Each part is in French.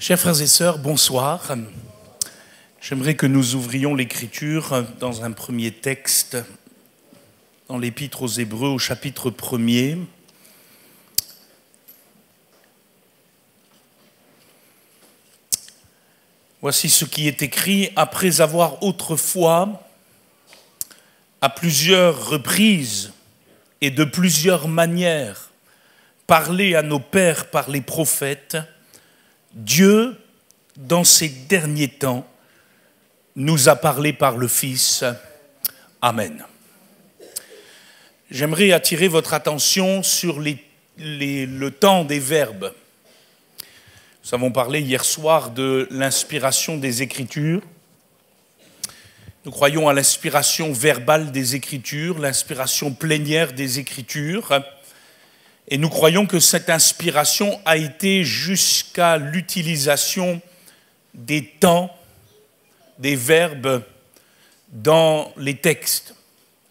Chers frères et sœurs, bonsoir. J'aimerais que nous ouvrions l'Écriture dans un premier texte, dans l'Épître aux Hébreux au chapitre 1er. Voici ce qui est écrit: après avoir autrefois, à plusieurs reprises et de plusieurs manières, parlé à nos pères par les prophètes, Dieu, dans ces derniers temps, nous a parlé par le Fils. Amen. J'aimerais attirer votre attention sur le temps des verbes. Nous avons parlé hier soir de l'inspiration des Écritures. Nous croyons à l'inspiration verbale des Écritures, l'inspiration plénière des Écritures. Et nous croyons que cette inspiration a été jusqu'à l'utilisation des temps, des verbes dans les textes.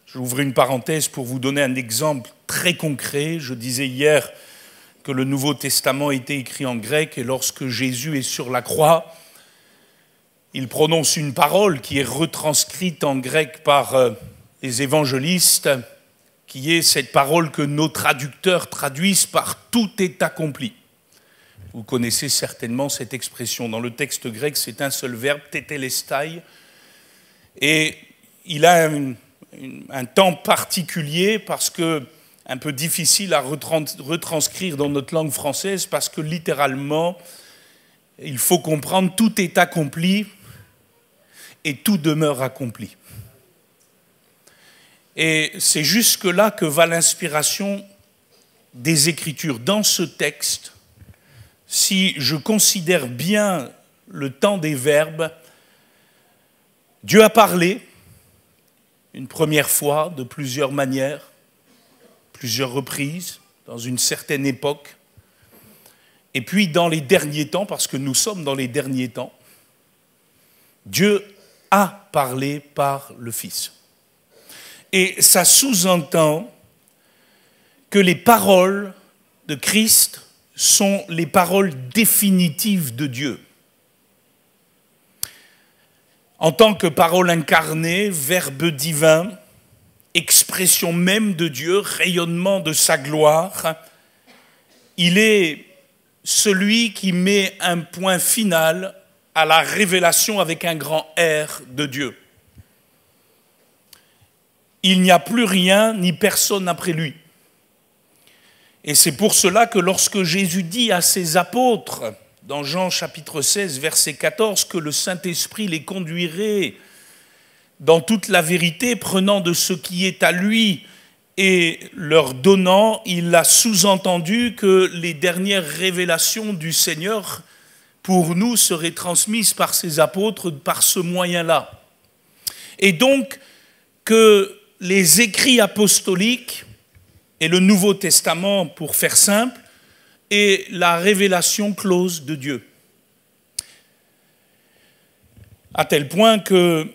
J'ouvre une parenthèse pour vous donner un exemple très concret. Je disais hier que le Nouveau Testament a été écrit en grec et lorsque Jésus est sur la croix, il prononce une parole qui est retranscrite en grec par les évangélistes, qui est cette parole que nos traducteurs traduisent par « tout est accompli ». Vous connaissez certainement cette expression. Dans le texte grec, c'est un seul verbe, « tétélestai », et il a un temps particulier parce que un peu difficile à retranscrire dans notre langue française parce que littéralement, il faut comprendre « tout est accompli » et « tout demeure accompli ». Et c'est jusque-là que va l'inspiration des Écritures. Dans ce texte, si je considère bien le temps des verbes, Dieu a parlé une première fois, de plusieurs manières, plusieurs reprises, dans une certaine époque. Et puis dans les derniers temps, parce que nous sommes dans les derniers temps, Dieu a parlé par le Fils. Et ça sous-entend que les paroles de Christ sont les paroles définitives de Dieu. En tant que parole incarnée, verbe divin, expression même de Dieu, rayonnement de sa gloire, il est celui qui met un point final à la révélation avec un grand R de Dieu. Il n'y a plus rien ni personne après lui. Et c'est pour cela que lorsque Jésus dit à ses apôtres, dans Jean chapitre 16, verset 14, que le Saint-Esprit les conduirait dans toute la vérité, prenant de ce qui est à lui et leur donnant, il a sous-entendu que les dernières révélations du Seigneur pour nous seraient transmises par ses apôtres par ce moyen-là. Et donc que les écrits apostoliques et le Nouveau Testament, pour faire simple, et la révélation close de Dieu. À tel point que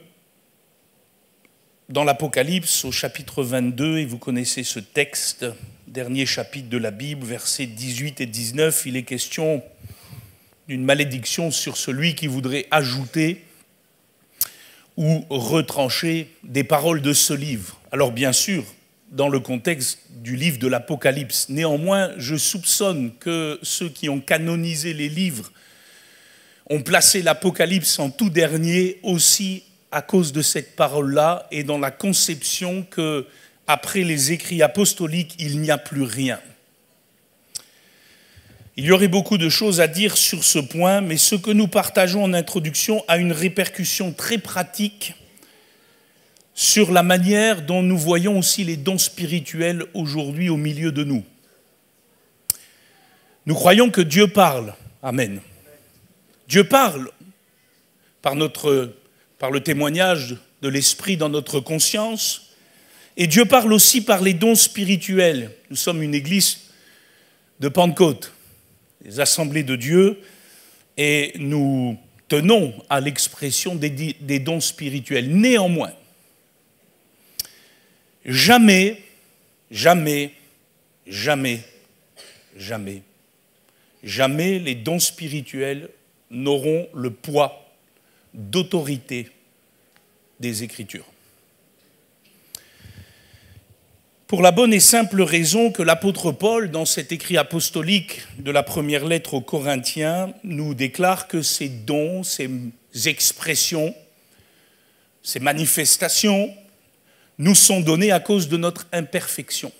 dans l'Apocalypse, au chapitre 22, et vous connaissez ce texte, dernier chapitre de la Bible, versets 18 et 19, il est question d'une malédiction sur celui qui voudrait ajouter ou retrancher des paroles de ce livre. Alors bien sûr, dans le contexte du livre de l'Apocalypse, néanmoins, je soupçonne que ceux qui ont canonisé les livres ont placé l'Apocalypse en tout dernier aussi à cause de cette parole-là et dans la conception que, après les écrits apostoliques, il n'y a plus rien. Il y aurait beaucoup de choses à dire sur ce point, mais ce que nous partageons en introduction a une répercussion très pratique sur la manière dont nous voyons aussi les dons spirituels aujourd'hui au milieu de nous. Nous croyons que Dieu parle. Amen. Dieu parle par le témoignage de l'Esprit dans notre conscience, et Dieu parle aussi par les dons spirituels. Nous sommes une église de Pentecôte, des assemblées de Dieu, et nous tenons à l'expression des dons spirituels. Néanmoins, jamais, jamais, jamais, jamais, jamais les dons spirituels n'auront le poids d'autorité des Écritures. Pour la bonne et simple raison que l'apôtre Paul, dans cet écrit apostolique de la première lettre aux Corinthiens, nous déclare que ces dons, ces expressions, ces manifestations nous sont donnés à cause de notre imperfection.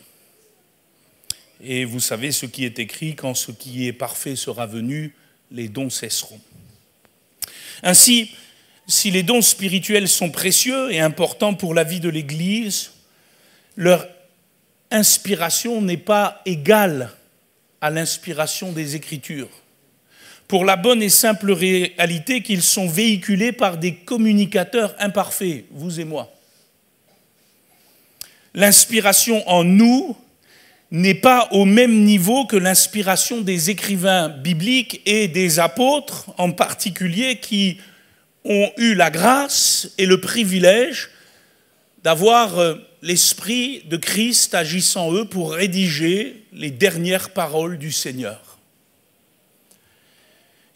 Et vous savez ce qui est écrit, quand ce qui est parfait sera venu, les dons cesseront. Ainsi, si les dons spirituels sont précieux et importants pour la vie de l'Église, leur inspiration n'est pas égale à l'inspiration des Écritures, pour la bonne et simple réalité qu'ils sont véhiculés par des communicateurs imparfaits, vous et moi. L'inspiration en nous n'est pas au même niveau que l'inspiration des écrivains bibliques et des apôtres en particulier, qui ont eu la grâce et le privilège d'avoir l'Esprit de Christ agissant en eux pour rédiger les dernières paroles du Seigneur.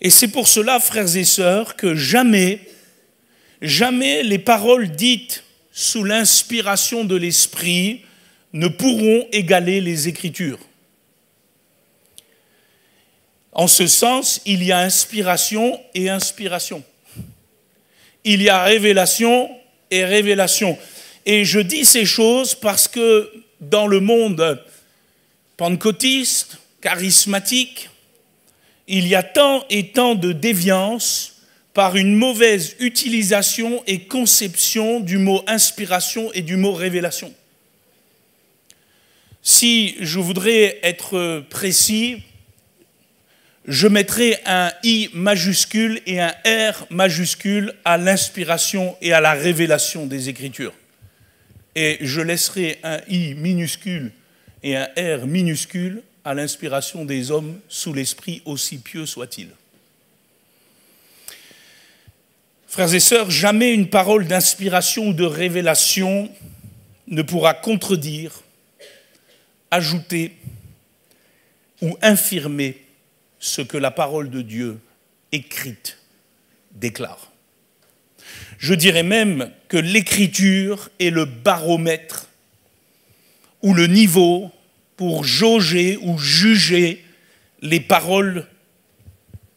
Et c'est pour cela, frères et sœurs, que jamais les paroles dites sous l'inspiration de l'Esprit ne pourront égaler les Écritures. En ce sens, il y a inspiration et inspiration. Il y a révélation et révélation. Et je dis ces choses parce que dans le monde pentecôtiste, charismatique, il y a tant et tant de déviance par une mauvaise utilisation et conception du mot inspiration et du mot révélation. Si je voudrais être précis, je mettrai un I majuscule et un R majuscule à l'inspiration et à la révélation des Écritures. Et je laisserai un I minuscule et un R minuscule à l'inspiration des hommes sous l'esprit, aussi pieux soit-il. Frères et sœurs, jamais une parole d'inspiration ou de révélation ne pourra contredire, ajouter ou infirmer ce que la parole de Dieu écrite déclare. Je dirais même que l'Écriture est le baromètre ou le niveau pour jauger ou juger les paroles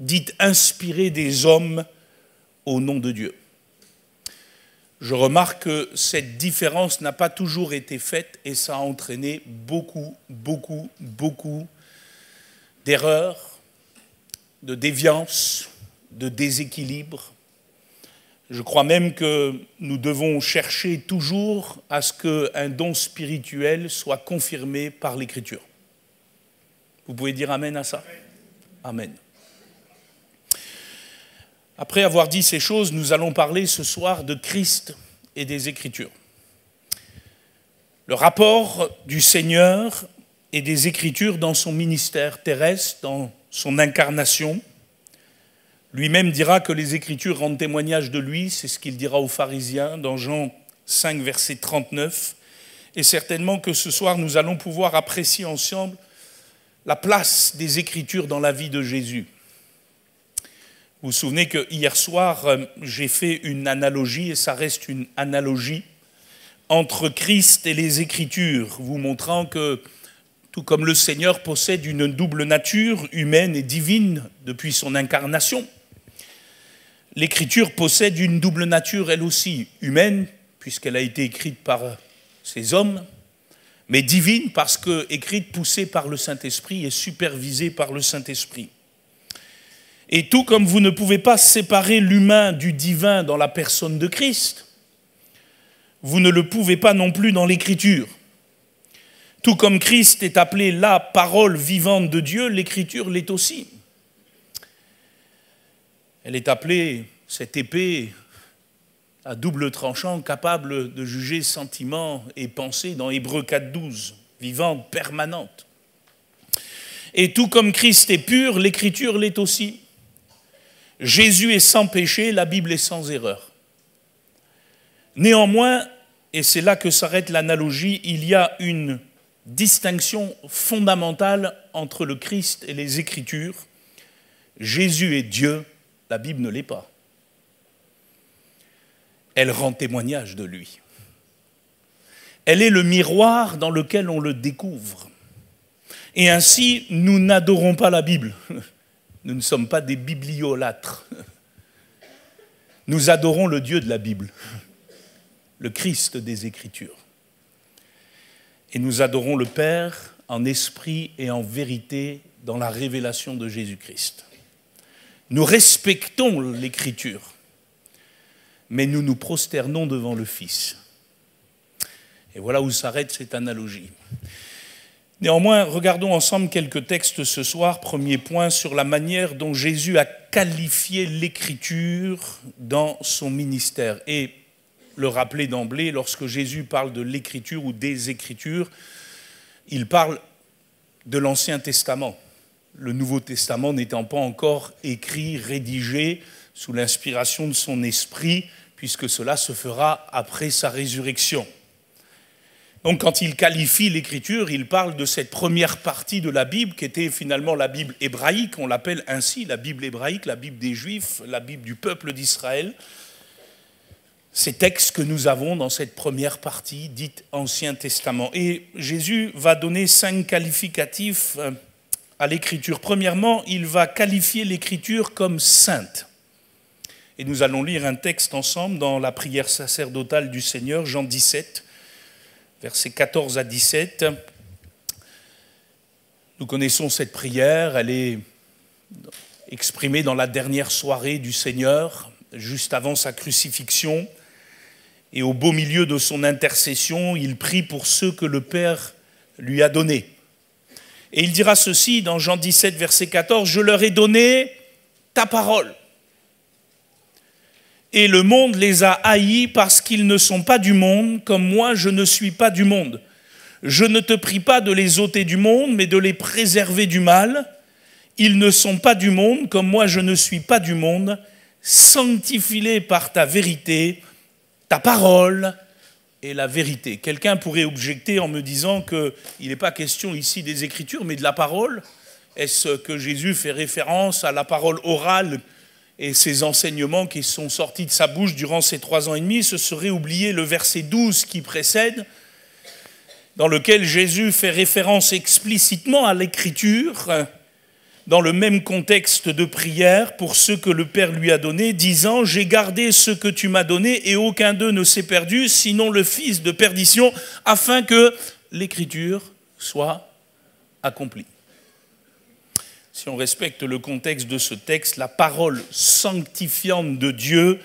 dites inspirées des hommes au nom de Dieu. Je remarque que cette différence n'a pas toujours été faite et ça a entraîné beaucoup d'erreurs, de déviance, de déséquilibre. Je crois même que nous devons chercher toujours à ce qu'un don spirituel soit confirmé par l'Écriture. Vous pouvez dire amen à ça? Amen. Après avoir dit ces choses, nous allons parler ce soir de Christ et des Écritures. Le rapport du Seigneur et des Écritures dans son ministère terrestre, dans son incarnation. Lui-même dira que les Écritures rendent témoignage de lui, c'est ce qu'il dira aux pharisiens dans Jean 5, verset 39. Et certainement que ce soir, nous allons pouvoir apprécier ensemble la place des Écritures dans la vie de Jésus. Vous vous souvenez que hier soir, j'ai fait une analogie, et ça reste une analogie, entre Christ et les Écritures, vous montrant que, tout comme le Seigneur possède une double nature humaine et divine depuis son incarnation, l'Écriture possède une double nature, elle aussi, humaine, puisqu'elle a été écrite par ces hommes, mais divine parce qu'écrite, poussée par le Saint-Esprit et supervisée par le Saint-Esprit. Et tout comme vous ne pouvez pas séparer l'humain du divin dans la personne de Christ, vous ne le pouvez pas non plus dans l'Écriture. Tout comme Christ est appelé la parole vivante de Dieu, l'Écriture l'est aussi. Elle est appelée, cette épée à double tranchant, capable de juger sentiments et pensées dans Hébreux 4,12, vivante, permanente. Et tout comme Christ est pur, l'Écriture l'est aussi. Jésus est sans péché, la Bible est sans erreur. Néanmoins, et c'est là que s'arrête l'analogie, il y a une distinction fondamentale entre le Christ et les Écritures. Jésus est Dieu La Bible ne l'est pas. Elle rend témoignage de lui. Elle est le miroir dans lequel on le découvre. Et ainsi, nous n'adorons pas la Bible. Nous ne sommes pas des bibliolâtres. Nous adorons le Dieu de la Bible, le Christ des Écritures. Et nous adorons le Père en esprit et en vérité dans la révélation de Jésus-Christ. Nous respectons l'Écriture, mais nous nous prosternons devant le Fils. Et voilà où s'arrête cette analogie. Néanmoins, regardons ensemble quelques textes ce soir. Premier point, sur la manière dont Jésus a qualifié l'Écriture dans son ministère. Et le rappeler d'emblée, lorsque Jésus parle de l'Écriture ou des Écritures, il parle de l'Ancien Testament. Le Nouveau Testament n'étant pas encore écrit, rédigé sous l'inspiration de son esprit, puisque cela se fera après sa résurrection. Donc quand il qualifie l'Écriture, il parle de cette première partie de la Bible, qui était finalement la Bible hébraïque, on l'appelle ainsi, la Bible hébraïque, la Bible des Juifs, la Bible du peuple d'Israël. Ces textes que nous avons dans cette première partie, dite Ancien Testament. Et Jésus va donner 5 qualificatifs à l'Écriture. Premièrement, il va qualifier l'Écriture comme sainte. Et nous allons lire un texte ensemble dans la prière sacerdotale du Seigneur, Jean 17, versets 14 à 17. Nous connaissons cette prière, elle est exprimée dans la dernière soirée du Seigneur, juste avant sa crucifixion. Et au beau milieu de son intercession, il prie pour ceux que le Père lui a donnés. Et il dira ceci dans Jean 17, verset 14, « Je leur ai donné ta parole. Et le monde les a haïs parce qu'ils ne sont pas du monde, comme moi je ne suis pas du monde. Je ne te prie pas de les ôter du monde, mais de les préserver du mal. Ils ne sont pas du monde, comme moi je ne suis pas du monde. Sanctifie-les par ta vérité, ta parole est la vérité. » Quelqu'un pourrait objecter en me disant qu'il n'est pas question ici des Écritures, mais de la parole. Est-ce que Jésus fait référence à la parole orale et ses enseignements qui sont sortis de sa bouche durant ces 3 ans et demi? Ce serait oublier le verset 12 qui précède, dans lequel Jésus fait référence explicitement à l'Écriture, dans le même contexte de prière pour ceux que le Père lui a donnés, disant « J'ai gardé ce que tu m'as donné et aucun d'eux ne s'est perdu, sinon le fils de perdition, afin que l'Écriture soit accomplie. » Si on respecte le contexte de ce texte, la parole sanctifiante de Dieu,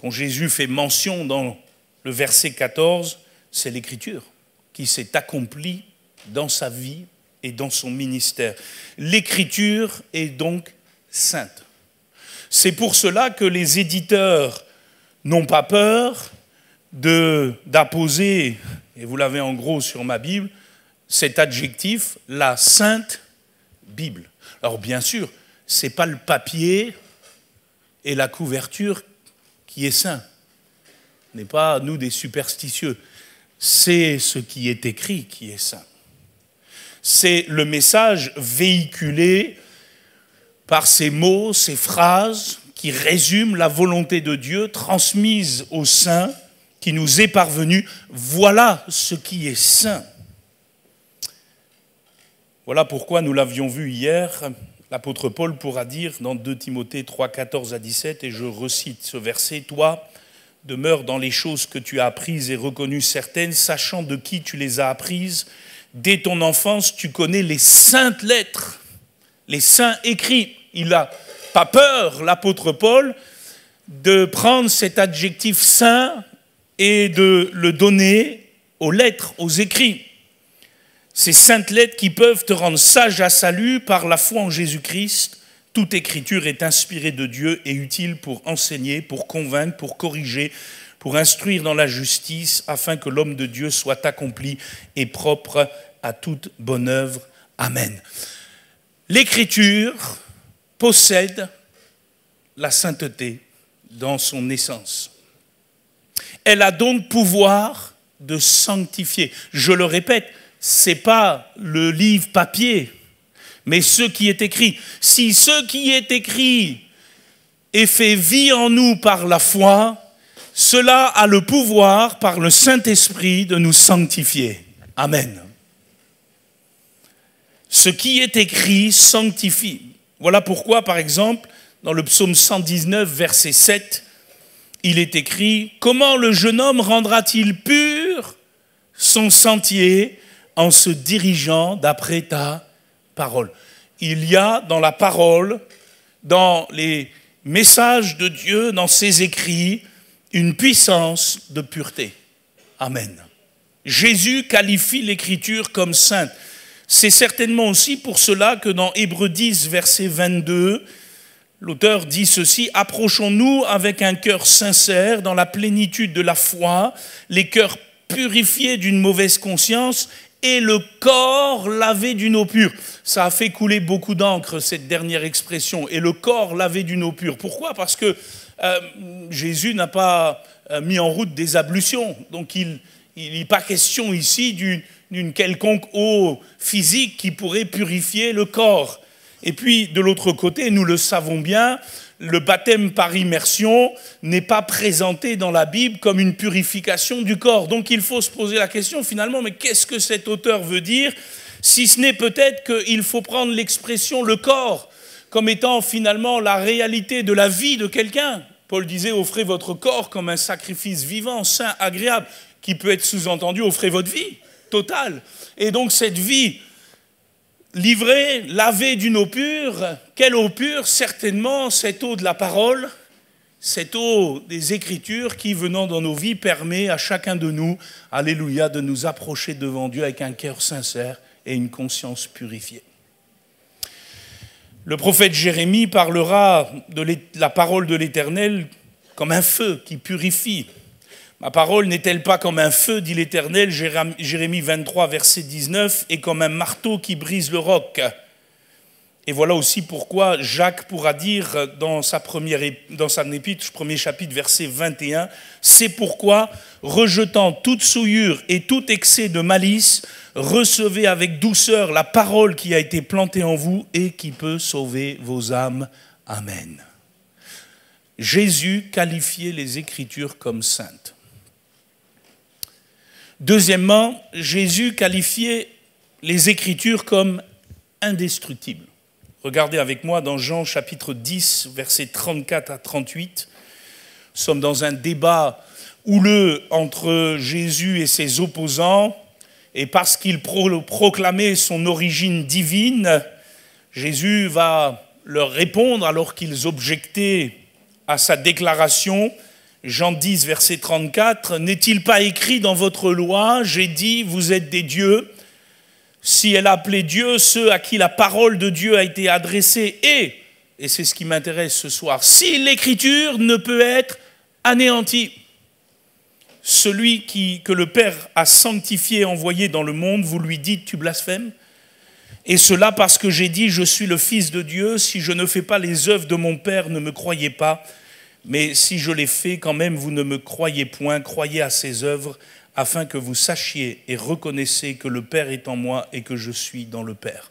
dont Jésus fait mention dans le verset 14, c'est l'Écriture qui s'est accomplie dans sa vie et dans son ministère. L'Écriture est donc sainte. C'est pour cela que les éditeurs n'ont pas peur d'apposer, et vous l'avez en gros sur ma Bible, cet adjectif, la Sainte Bible. Alors bien sûr, ce n'est pas le papier et la couverture qui est saint. Ce n'est pas nous des superstitieux. C'est ce qui est écrit qui est saint. C'est le message véhiculé par ces mots, ces phrases qui résument la volonté de Dieu transmise aux saints qui nous est parvenue. Voilà ce qui est saint. Voilà pourquoi nous l'avions vu hier, l'apôtre Paul pourra dire dans 2 Timothée 3, 14 à 17, et je recite ce verset, « Toi, demeure dans les choses que tu as apprises et reconnues certaines, sachant de qui tu les as apprises. Dès ton enfance, tu connais les saintes lettres, les saints écrits. » Il n'a pas peur, l'apôtre Paul, de prendre cet adjectif saint et de le donner aux lettres, aux écrits. Ces saintes lettres qui peuvent te rendre sage à salut par la foi en Jésus-Christ. Toute écriture est inspirée de Dieu et utile pour enseigner, pour convaincre, pour corriger, pour instruire dans la justice, afin que l'homme de Dieu soit accompli et propre à toute bonne œuvre. Amen. L'écriture possède la sainteté dans son essence. Elle a donc pouvoir de sanctifier. Je le répète, ce n'est pas le livre papier, mais ce qui est écrit. Si ce qui est écrit et fait vie en nous par la foi, cela a le pouvoir, par le Saint-Esprit, de nous sanctifier. Amen. Ce qui est écrit sanctifie. Voilà pourquoi, par exemple, dans le psaume 119, verset 7, il est écrit « Comment le jeune homme rendra-t-il pur son sentier en se dirigeant d'après ta parole ?» Il y a dans la parole, dans les messages de Dieu, dans ses écrits, une puissance de pureté. Amen. Jésus qualifie l'Écriture comme sainte. C'est certainement aussi pour cela que dans Hébreux 10, verset 22, l'auteur dit ceci, « Approchons-nous avec un cœur sincère, dans la plénitude de la foi, les cœurs purifiés d'une mauvaise conscience et le corps lavé d'une eau pure. » Ça a fait couler beaucoup d'encre, cette dernière expression. Et le corps lavé d'une eau pure. Pourquoi ? Parce que Jésus n'a pas mis en route des ablutions. Donc il n'est pas question ici d'une quelconque eau physique qui pourrait purifier le corps. Et puis, de l'autre côté, nous le savons bien, le baptême par immersion n'est pas présenté dans la Bible comme une purification du corps. Donc il faut se poser la question finalement, mais qu'est-ce que cet auteur veut dire ? Si ce n'est peut-être qu'il faut prendre l'expression le corps comme étant finalement la réalité de la vie de quelqu'un. Paul disait, offrez votre corps comme un sacrifice vivant, saint, agréable, qui peut être sous-entendu, offrez votre vie totale. Et donc cette vie livrée, lavée d'une eau pure, quelle eau pure ? Certainement cette eau de la parole, cette eau des Écritures qui, venant dans nos vies, permet à chacun de nous, alléluia, de nous approcher devant Dieu avec un cœur sincère et une conscience purifiée. Le prophète Jérémie parlera de la parole de l'Éternel comme un feu qui purifie. Ma parole n'est-elle pas comme un feu, dit l'Éternel, Jérémie 23, verset 19, et comme un marteau qui brise le roc. Et voilà aussi pourquoi Jacques pourra dire dans sa épître, premier chapitre, verset 21, « C'est pourquoi, rejetant toute souillure et tout excès de malice, recevez avec douceur la parole qui a été plantée en vous et qui peut sauver vos âmes. Amen. » Jésus qualifiait les Écritures comme saintes. Deuxièmement, Jésus qualifiait les Écritures comme indestructibles. Regardez avec moi dans Jean chapitre 10, versets 34 à 38. Nous sommes dans un débat houleux entre Jésus et ses opposants. Et parce qu'il proclamait son origine divine, Jésus va leur répondre alors qu'ils objectaient à sa déclaration. Jean 10, verset 34, « N'est-il pas écrit dans votre loi, j'ai dit, vous êtes des dieux ?» Si elle appelait Dieu ceux à qui la parole de Dieu a été adressée et c'est ce qui m'intéresse ce soir, si l'Écriture ne peut être anéantie, celui que le Père a sanctifié et envoyé dans le monde, vous lui dites, tu blasphèmes ? Et cela parce que j'ai dit, je suis le Fils de Dieu, si je ne fais pas les œuvres de mon Père, ne me croyez pas, mais si je les fais quand même, vous ne me croyez point, croyez à ses œuvres, afin que vous sachiez et reconnaissiez que le Père est en moi et que je suis dans le Père.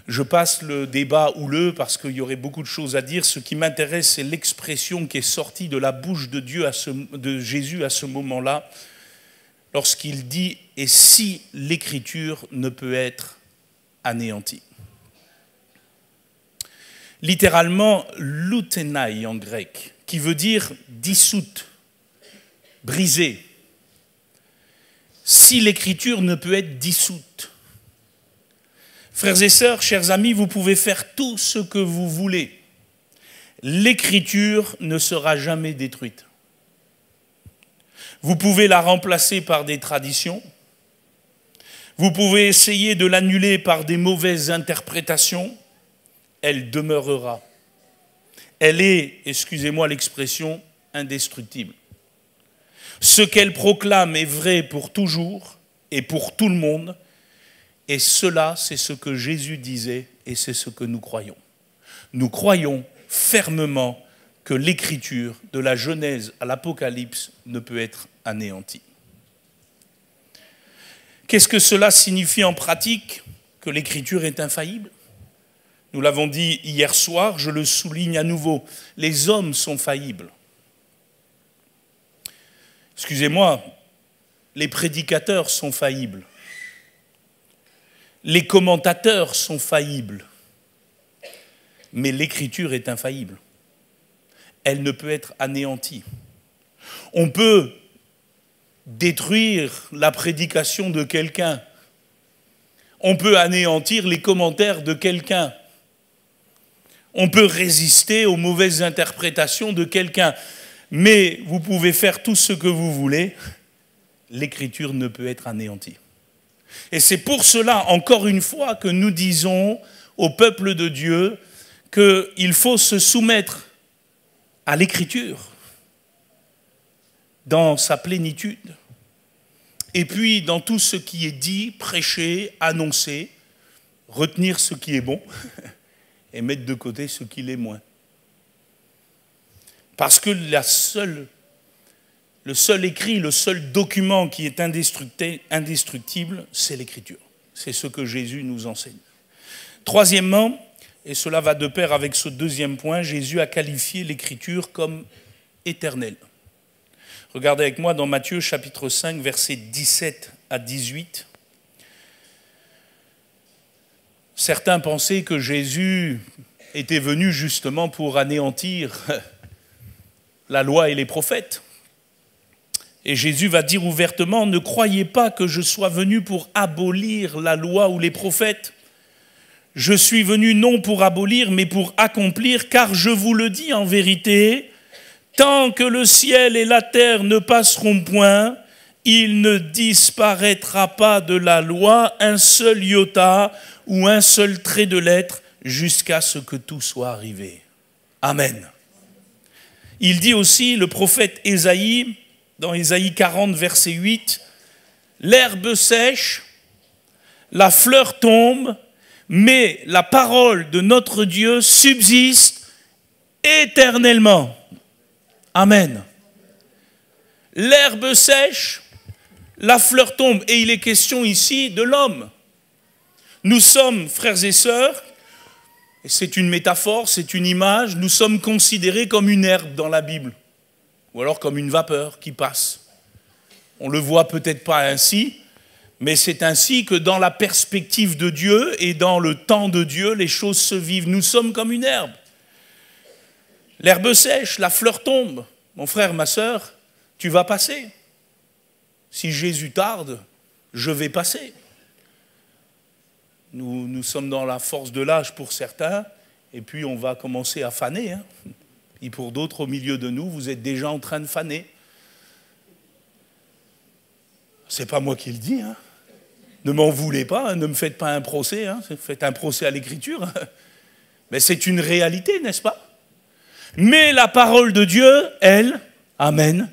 Je passe le débat houleux parce qu'il y aurait beaucoup de choses à dire. Ce qui m'intéresse, c'est l'expression qui est sortie de la bouche de de Jésus à ce moment-là, lorsqu'il dit « Et si l'Écriture ne peut être anéantie ?» Littéralement, loutenai en grec, qui veut dire dissoute, brisée. Si l'Écriture ne peut être dissoute. Frères et sœurs, chers amis, vous pouvez faire tout ce que vous voulez. L'Écriture ne sera jamais détruite. Vous pouvez la remplacer par des traditions. Vous pouvez essayer de l'annuler par des mauvaises interprétations. Elle demeurera. Elle est, excusez-moi l'expression, indestructible. Ce qu'elle proclame est vrai pour toujours et pour tout le monde. Et cela, c'est ce que Jésus disait et c'est ce que nous croyons. Nous croyons fermement que l'Écriture, de la Genèse à l'Apocalypse, ne peut être anéantie. Qu'est-ce que cela signifie en pratique ? Que l'Écriture est infaillible ? Nous l'avons dit hier soir, je le souligne à nouveau, les hommes sont faillibles. Excusez-moi, les prédicateurs sont faillibles. Les commentateurs sont faillibles. Mais l'Écriture est infaillible. Elle ne peut être anéantie. On peut détruire la prédication de quelqu'un. On peut anéantir les commentaires de quelqu'un. On peut résister aux mauvaises interprétations de quelqu'un. Mais vous pouvez faire tout ce que vous voulez, l'Écriture ne peut être anéantie. Et c'est pour cela, encore une fois, que nous disons au peuple de Dieu qu'il faut se soumettre à l'Écriture dans sa plénitude. Et puis, dans tout ce qui est dit, prêché, annoncé, retenir ce qui est bon et mettre de côté ce qui l'est moins. Parce que le seul écrit, le seul document qui est indestructible, c'est l'Écriture. C'est ce que Jésus nous enseigne. Troisièmement, et cela va de pair avec ce deuxième point, Jésus a qualifié l'Écriture comme éternelle. Regardez avec moi dans Matthieu chapitre 5, versets 17 à 18. Certains pensaient que Jésus était venu justement pour anéantir la loi et les prophètes. Et Jésus va dire ouvertement, ne croyez pas que je sois venu pour abolir la loi ou les prophètes. Je suis venu non pour abolir, mais pour accomplir, car je vous le dis en vérité, tant que le ciel et la terre ne passeront point, il ne disparaîtra pas de la loi un seul iota ou un seul trait de lettre jusqu'à ce que tout soit arrivé. Amen. Il dit aussi, le prophète Ésaïe, dans Ésaïe 40, verset 8, « L'herbe sèche, la fleur tombe, mais la parole de notre Dieu subsiste éternellement. » Amen. L'herbe sèche, la fleur tombe. Et il est question ici de l'homme. Nous sommes, frères et sœurs, c'est une métaphore, c'est une image, nous sommes considérés comme une herbe dans la Bible, ou alors comme une vapeur qui passe. On ne le voit peut-être pas ainsi, mais c'est ainsi que dans la perspective de Dieu et dans le temps de Dieu, les choses se vivent. Nous sommes comme une herbe. L'herbe sèche, la fleur tombe. Mon frère, ma sœur, tu vas passer. Si Jésus tarde, je vais passer. Nous sommes dans la force de l'âge pour certains, et puis on va commencer à faner. Hein. Et pour d'autres, au milieu de nous, vous êtes déjà en train de faner. C'est pas moi qui le dis. Hein. Ne m'en voulez pas, hein, ne me faites pas un procès. Hein. Faites un procès à l'Écriture. Hein. Mais c'est une réalité, n'est-ce pas? Mais la parole de Dieu, elle, amen,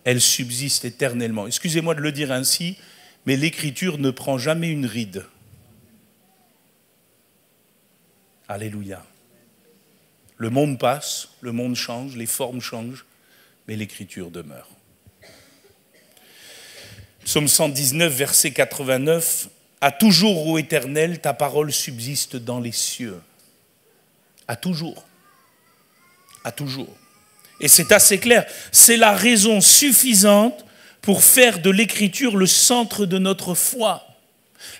elle subsiste éternellement. Excusez-moi de le dire ainsi, mais l'Écriture ne prend jamais une ride. Alléluia. Le monde passe, le monde change, les formes changent, mais l'Écriture demeure. Psaume 119, verset 89, « À toujours, ô Éternel, ta parole subsiste dans les cieux. » À toujours. À toujours. Et c'est assez clair. C'est la raison suffisante pour faire de l'Écriture le centre de notre foi,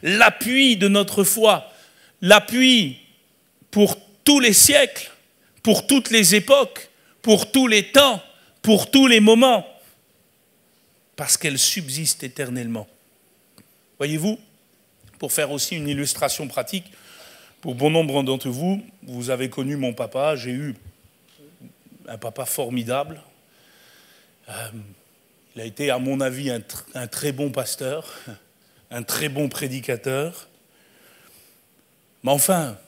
l'appui de notre foi, l'appui pour tous les siècles, pour toutes les époques, pour tous les temps, pour tous les moments, parce qu'elle subsiste éternellement. Voyez-vous, pour faire aussi une illustration pratique, pour bon nombre d'entre vous, vous avez connu mon papa, j'ai eu un papa formidable. Il a été, à mon avis, un très bon pasteur, un très bon prédicateur. Mais enfin,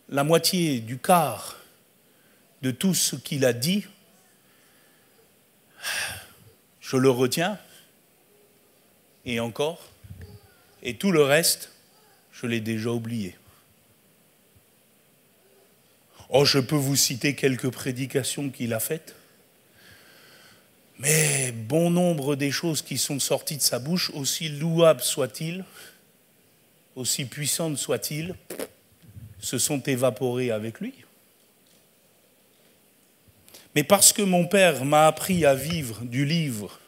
la moitié du quart de tout ce qu'il a dit, je le retiens, et encore, et tout le reste, je l'ai déjà oublié. Oh, je peux vous citer quelques prédications qu'il a faites, mais bon nombre des choses qui sont sorties de sa bouche, aussi louables soient-ils, aussi puissantes soient-ils, se sont évaporés avec lui. Mais parce que mon Père m'a appris à vivre du livre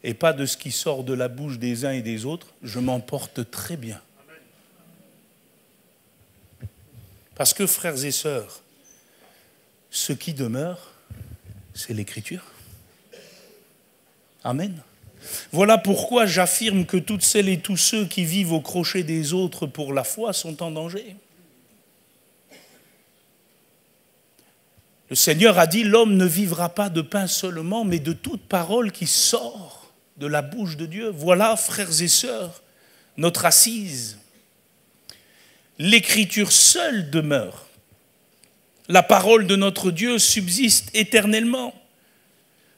et pas de ce qui sort de la bouche des uns et des autres, je m'en porte très bien. Parce que, frères et sœurs, ce qui demeure, c'est l'Écriture. Amen. Voilà pourquoi j'affirme que toutes celles et tous ceux qui vivent au crochet des autres pour la foi sont en danger. Le Seigneur a dit, l'homme ne vivra pas de pain seulement, mais de toute parole qui sort de la bouche de Dieu. Voilà, frères et sœurs, notre assise. L'Écriture seule demeure. La parole de notre Dieu subsiste éternellement.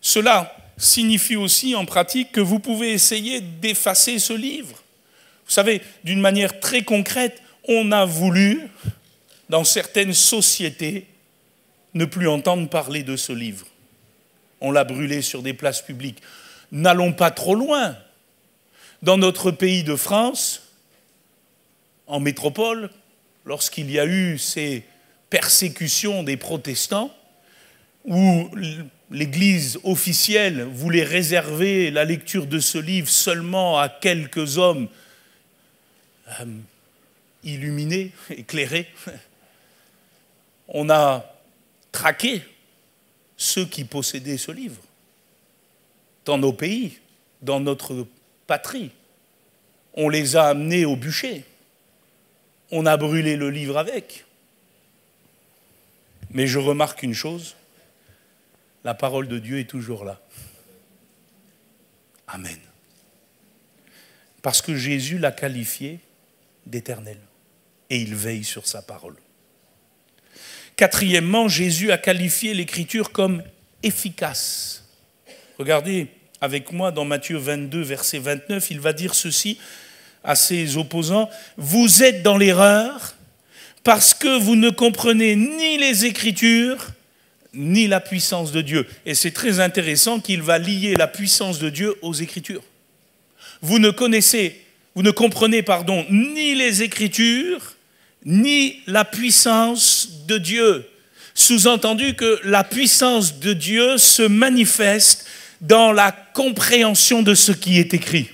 Cela signifie aussi en pratique que vous pouvez essayer d'effacer ce livre. Vous savez, d'une manière très concrète, on a voulu, dans certaines sociétés, ne plus entendre parler de ce livre. On l'a brûlé sur des places publiques. N'allons pas trop loin. Dans notre pays de France, en métropole, lorsqu'il y a eu ces persécutions des protestants, où l'Église officielle voulait réserver la lecture de ce livre seulement à quelques hommes illuminés, éclairés, on a traqué ceux qui possédaient ce livre dans nos pays, dans notre patrie. On les a amenés au bûcher. On a brûlé le livre avec. Mais je remarque une chose, la parole de Dieu est toujours là. Amen. Parce que Jésus l'a qualifié d'éternel. Et il veille sur sa parole. Quatrièmement, Jésus a qualifié l'Écriture comme efficace. Regardez avec moi dans Matthieu 22, verset 29, il va dire ceci à ses opposants. Vous êtes dans l'erreur parce que vous ne comprenez ni les Écritures, ni la puissance de Dieu. Et c'est très intéressant qu'il va lier la puissance de Dieu aux Écritures. Vous ne comprenez, ni les Écritures, ni la puissance de Dieu. Sous-entendu que la puissance de Dieu se manifeste dans la compréhension de ce qui est écrit.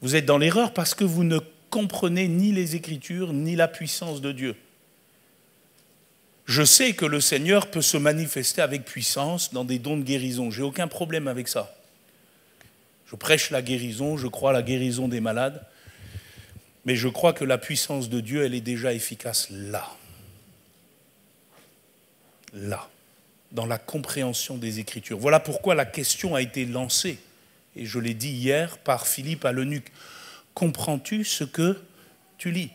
Vous êtes dans l'erreur parce que vous ne comprenez ni les Écritures, ni la puissance de Dieu. Je sais que le Seigneur peut se manifester avec puissance dans des dons de guérison. Je n'ai aucun problème avec ça. Je prêche la guérison, je crois à la guérison des malades. Mais je crois que la puissance de Dieu, elle est déjà efficace là. Là. Dans la compréhension des Écritures. Voilà pourquoi la question a été lancée, et je l'ai dit hier par Philippe à l'eunuque. Comprends-tu ce que tu lis?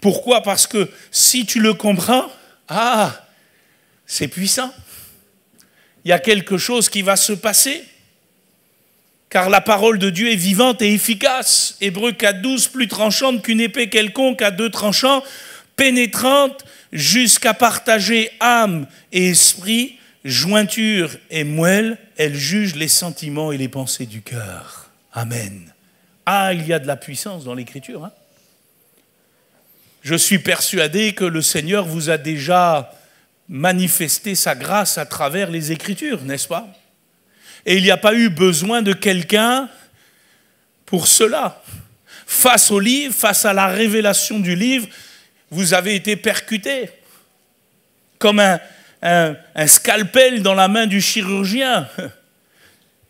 Pourquoi? Parce que si tu le comprends, c'est puissant. Il y a quelque chose qui va se passer. Car la parole de Dieu est vivante et efficace. Hébreux 4,12, plus tranchante qu'une épée quelconque à deux tranchants, pénétrante jusqu'à partager âme et esprit, jointure et moelle, elle juge les sentiments et les pensées du cœur. Amen. Il y a de la puissance dans l'Écriture. Je suis persuadé que le Seigneur vous a déjà manifesté sa grâce à travers les Écritures, n'est-ce pas? Et il n'y a pas eu besoin de quelqu'un pour cela. Face au livre, face à la révélation du livre, vous avez été percuté comme un scalpel dans la main du chirurgien.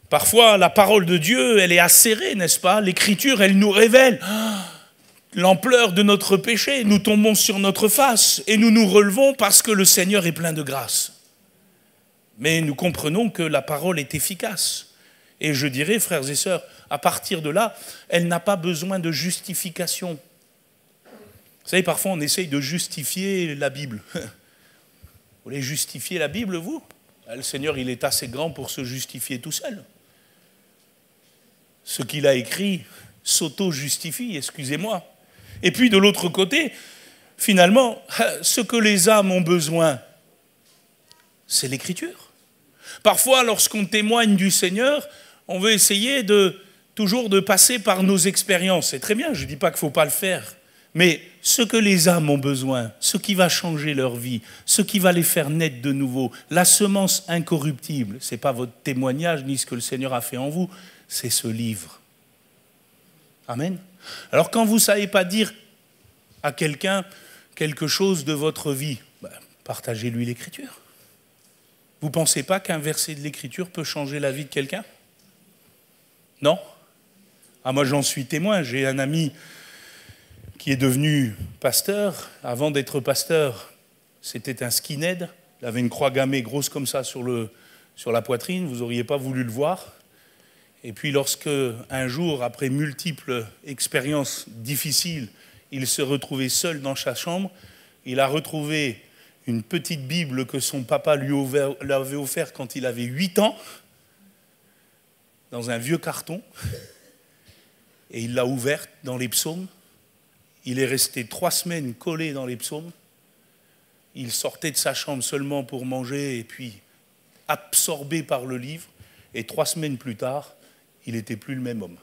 Parfois, la parole de Dieu, elle est acérée, n'est-ce pas? L'Écriture, elle nous révèle l'ampleur de notre péché. Nous tombons sur notre face et nous nous relevons parce que le Seigneur est plein de grâce. Mais nous comprenons que la parole est efficace. Et je dirais, frères et sœurs, à partir de là, elle n'a pas besoin de justification. Vous savez, parfois on essaye de justifier la Bible. Vous voulez justifier la Bible, vous? Le Seigneur, il est assez grand pour se justifier tout seul. Ce qu'il a écrit s'auto-justifie, excusez-moi. Et puis de l'autre côté, finalement, ce que les âmes ont besoin, c'est l'Écriture. Parfois, lorsqu'on témoigne du Seigneur, on veut essayer toujours de passer par nos expériences. C'est très bien, je ne dis pas qu'il ne faut pas le faire. Mais ce que les âmes ont besoin, ce qui va changer leur vie, ce qui va les faire naître de nouveau, la semence incorruptible, ce n'est pas votre témoignage ni ce que le Seigneur a fait en vous, c'est ce livre. Amen. Alors quand vous ne savez pas dire à quelqu'un quelque chose de votre vie, partagez-lui l'Écriture. Vous ne pensez pas qu'un verset de l'Écriture peut changer la vie de quelqu'un? Non? Moi j'en suis témoin, j'ai un ami qui est devenu pasteur. Avant d'être pasteur, c'était un skinhead. Il avait une croix gammée grosse comme ça sur la poitrine, vous n'auriez pas voulu le voir. Et puis lorsque, un jour, après multiples expériences difficiles, il se retrouvait seul dans sa chambre, il a retrouvé une petite Bible que son papa lui avait offerte quand il avait 8 ans, dans un vieux carton, et il l'a ouverte dans les psaumes. Il est resté 3 semaines collé dans les psaumes. Il sortait de sa chambre seulement pour manger et puis absorbé par le livre. Et 3 semaines plus tard, il n'était plus le même homme.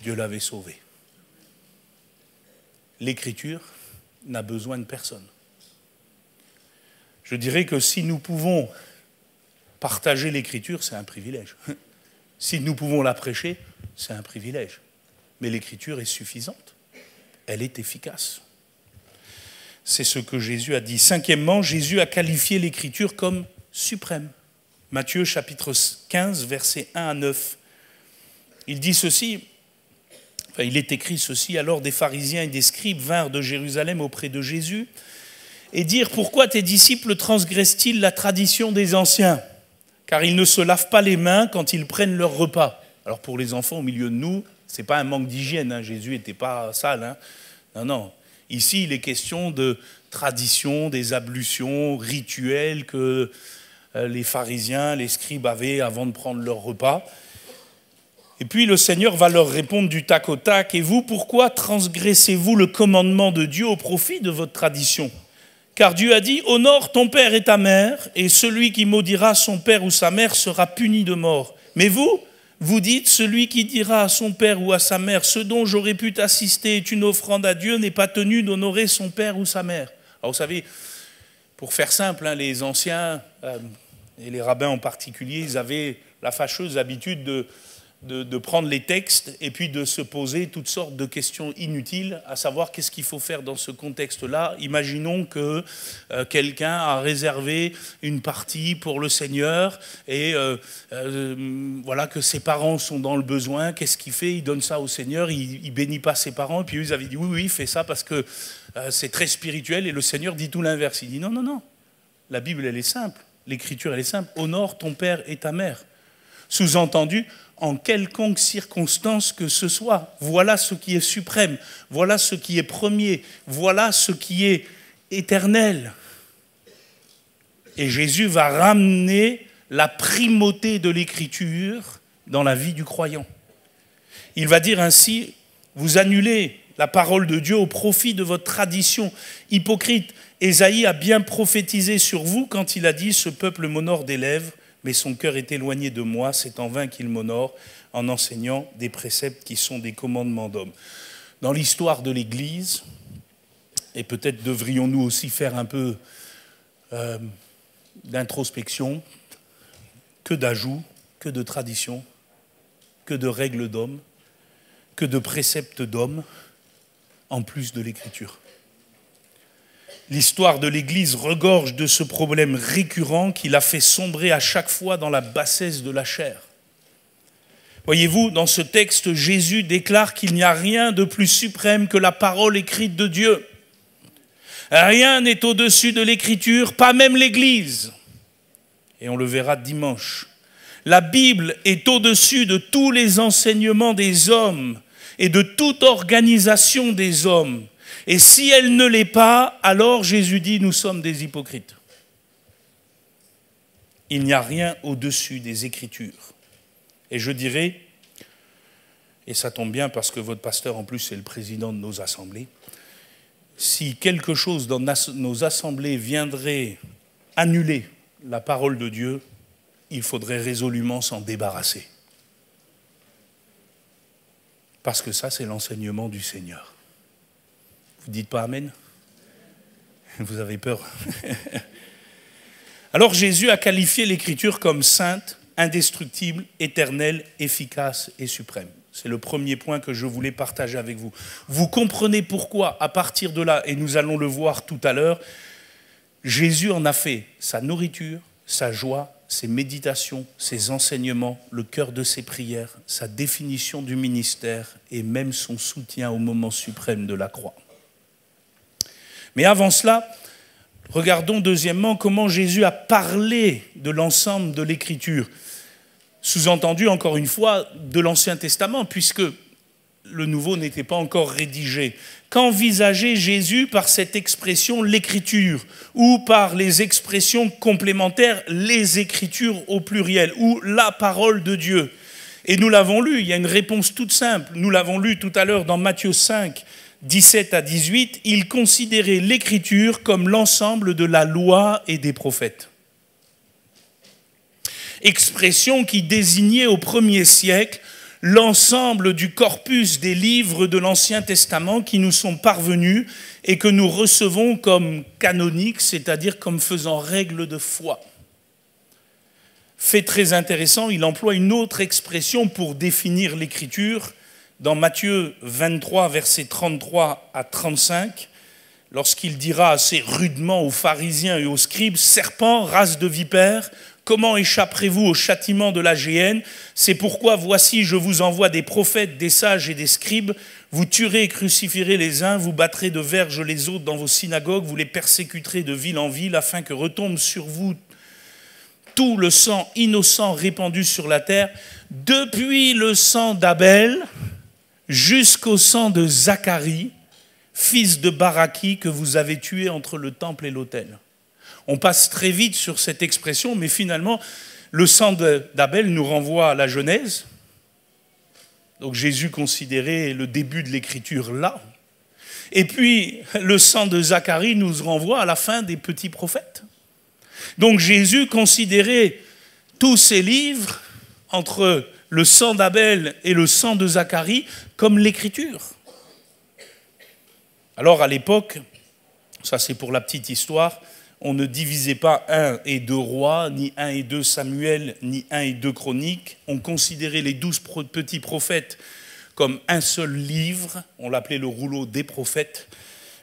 Dieu l'avait sauvé. L'Écriture n'a besoin de personne. Je dirais que si nous pouvons partager l'Écriture, c'est un privilège. Si nous pouvons la prêcher, c'est un privilège. Mais l'Écriture est suffisante. Elle est efficace. C'est ce que Jésus a dit. 5e, Jésus a qualifié l'Écriture comme suprême. Matthieu chapitre 15, versets 1 à 9. Il dit ceci, il est écrit ceci, alors des pharisiens et des scribes vinrent de Jérusalem auprès de Jésus et dirent, pourquoi tes disciples transgressent-ils la tradition des anciens? Car ils ne se lavent pas les mains quand ils prennent leur repas. Alors pour les enfants au milieu de nous, ce n'est pas un manque d'hygiène, Jésus n'était pas sale. Non. Ici, il est question de tradition, des ablutions rituelles que les pharisiens, les scribes avaient avant de prendre leur repas. Et puis le Seigneur va leur répondre du tac au tac. Et vous, pourquoi transgressez-vous le commandement de Dieu au profit de votre tradition? Car Dieu a dit, honore ton père et ta mère, et celui qui maudira son père ou sa mère sera puni de mort. Mais vous dites, celui qui dira à son père ou à sa mère, ce dont j'aurais pu t'assister est une offrande à Dieu, n'est pas tenu d'honorer son père ou sa mère. Alors vous savez, pour faire simple, les anciens, et les rabbins en particulier, ils avaient la fâcheuse habitude de prendre les textes et puis de se poser toutes sortes de questions inutiles, à savoir qu'est-ce qu'il faut faire dans ce contexte-là. Imaginons que quelqu'un a réservé une partie pour le Seigneur et voilà que ses parents sont dans le besoin. Qu'est-ce qu'il fait? Il donne ça au Seigneur, il bénit pas ses parents. Et puis eux, ils avaient dit oui, fais ça parce que c'est très spirituel. Et le Seigneur dit tout l'inverse. Il dit non. La Bible, elle est simple. L'Écriture, elle est simple. Honore ton père et ta mère. Sous-entendu, en quelconque circonstance que ce soit. Voilà ce qui est suprême, voilà ce qui est premier, voilà ce qui est éternel. Et Jésus va ramener la primauté de l'Écriture dans la vie du croyant. Il va dire ainsi, vous annulez la parole de Dieu au profit de votre tradition hypocrite. Ésaïe a bien prophétisé sur vous quand il a dit, ce peuple m'honore des lèvres, mais son cœur est éloigné de moi, c'est en vain qu'il m'honore, en enseignant des préceptes qui sont des commandements d'hommes. Dans l'histoire de l'Église, et peut-être devrions-nous aussi faire un peu d'introspection, que d'ajouts, que de traditions, que de règles d'hommes, que de préceptes d'hommes, en plus de l'Écriture. L'histoire de l'Église regorge de ce problème récurrent qui l'a fait sombrer à chaque fois dans la bassesse de la chair. Voyez-vous, dans ce texte, Jésus déclare qu'il n'y a rien de plus suprême que la parole écrite de Dieu. Rien n'est au-dessus de l'Écriture, pas même l'Église. Et on le verra dimanche. La Bible est au-dessus de tous les enseignements des hommes et de toute organisation des hommes. Et si elle ne l'est pas, alors Jésus dit, nous sommes des hypocrites. Il n'y a rien au-dessus des Écritures. Et je dirais, et ça tombe bien parce que votre pasteur en plus est le président de nos assemblées, si quelque chose dans nos assemblées viendrait annuler la parole de Dieu, il faudrait résolument s'en débarrasser. Parce que ça, c'est l'enseignement du Seigneur. Vous ne dites pas amen? Vous avez peur. Alors Jésus a qualifié l'Écriture comme sainte, indestructible, éternelle, efficace et suprême. C'est le premier point que je voulais partager avec vous. Vous comprenez pourquoi, à partir de là, et nous allons le voir tout à l'heure, Jésus en a fait sa nourriture, sa joie, ses méditations, ses enseignements, le cœur de ses prières, sa définition du ministère et même son soutien au moment suprême de la croix. Mais avant cela, regardons deuxièmement comment Jésus a parlé de l'ensemble de l'Écriture. Sous-entendu, encore une fois, de l'Ancien Testament, puisque le Nouveau n'était pas encore rédigé. Qu'envisageait Jésus par cette expression l'Écriture, ou par les expressions complémentaires, les Écritures au pluriel, ou la parole de Dieu? Et nous l'avons lu, il y a une réponse toute simple. Nous l'avons lu tout à l'heure dans Matthieu 5, 17 à 18. Il considérait l'Écriture comme l'ensemble de la loi et des prophètes. Expression qui désignait au 1er siècle l'ensemble du corpus des livres de l'Ancien Testament qui nous sont parvenus et que nous recevons comme canoniques, c'est-à-dire comme faisant règle de foi. Fait très intéressant, il emploie une autre expression pour définir l'Écriture dans Matthieu 23, versets 33 à 35, lorsqu'il dira assez rudement aux pharisiens et aux scribes « Serpents, race de vipères, comment échapperez-vous au châtiment de la géhenne? C'est pourquoi, voici, je vous envoie des prophètes, des sages et des scribes. Vous tuerez et crucifierez les uns, vous battrez de verges les autres dans vos synagogues, vous les persécuterez de ville en ville, afin que retombe sur vous tout le sang innocent répandu sur la terre, depuis le sang d'Abel jusqu'au sang de Zacharie, fils de Baraki, que vous avez tué entre le temple et l'autel. » On passe très vite sur cette expression, mais finalement, le sang d'Abel nous renvoie à la Genèse. Donc Jésus considérait le début de l'Écriture là. Et puis, le sang de Zacharie nous renvoie à la fin des petits prophètes. Donc Jésus considérait tous ces livres, entre le sang d'Abel et le sang de Zacharie, comme l'Écriture. Alors à l'époque, ça c'est pour la petite histoire, on ne divisait pas 1 et 2 rois, ni 1 et 2 Samuel, ni 1 et 2 chroniques. On considérait les 12 petits prophètes comme un seul livre. On l'appelait le rouleau des prophètes.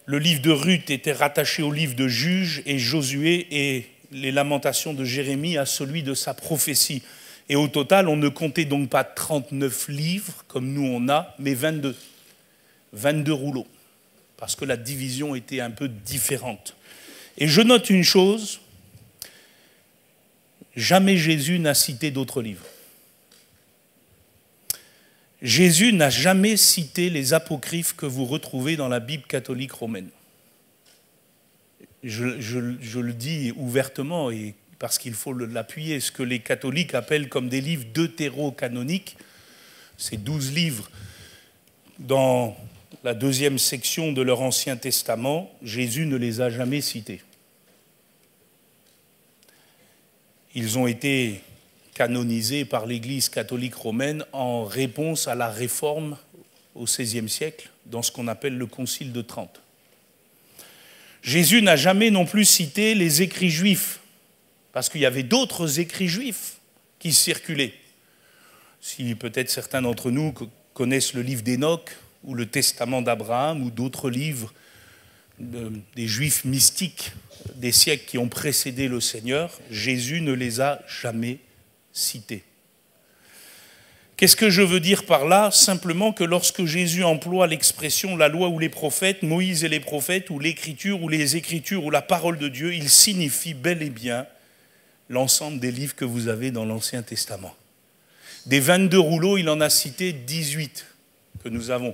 Le livre de Ruth était rattaché au livre de Juge et Josué et les lamentations de Jérémie à celui de sa prophétie. Et au total, on ne comptait donc pas 39 livres comme nous on a, mais 22. 22 rouleaux. Parce que la division était un peu différente. Et je note une chose, jamais Jésus n'a cité d'autres livres. Jésus n'a jamais cité les apocryphes que vous retrouvez dans la Bible catholique romaine. Je le dis ouvertement et parce qu'il faut l'appuyer, ce que les catholiques appellent comme des livres deutérocanoniques, ces 12 livres dans la deuxième section de leur Ancien Testament, Jésus ne les a jamais cités. Ils ont été canonisés par l'Église catholique romaine en réponse à la réforme au XVIe siècle, dans ce qu'on appelle le Concile de Trente. Jésus n'a jamais non plus cité les écrits juifs, parce qu'il y avait d'autres écrits juifs qui circulaient. Si peut-être certains d'entre nous connaissent le livre d'Enoch, ou le Testament d'Abraham, ou d'autres livres des Juifs mystiques des siècles qui ont précédé le Seigneur, Jésus ne les a jamais cités. Qu'est-ce que je veux dire par là? Simplement que lorsque Jésus emploie l'expression « la loi ou les prophètes »,« Moïse et les prophètes » ou « l'écriture » ou « les écritures » ou « la parole de Dieu », il signifie bel et bien l'ensemble des livres que vous avez dans l'Ancien Testament. Des 22 rouleaux, il en a cité 18 que nous avons.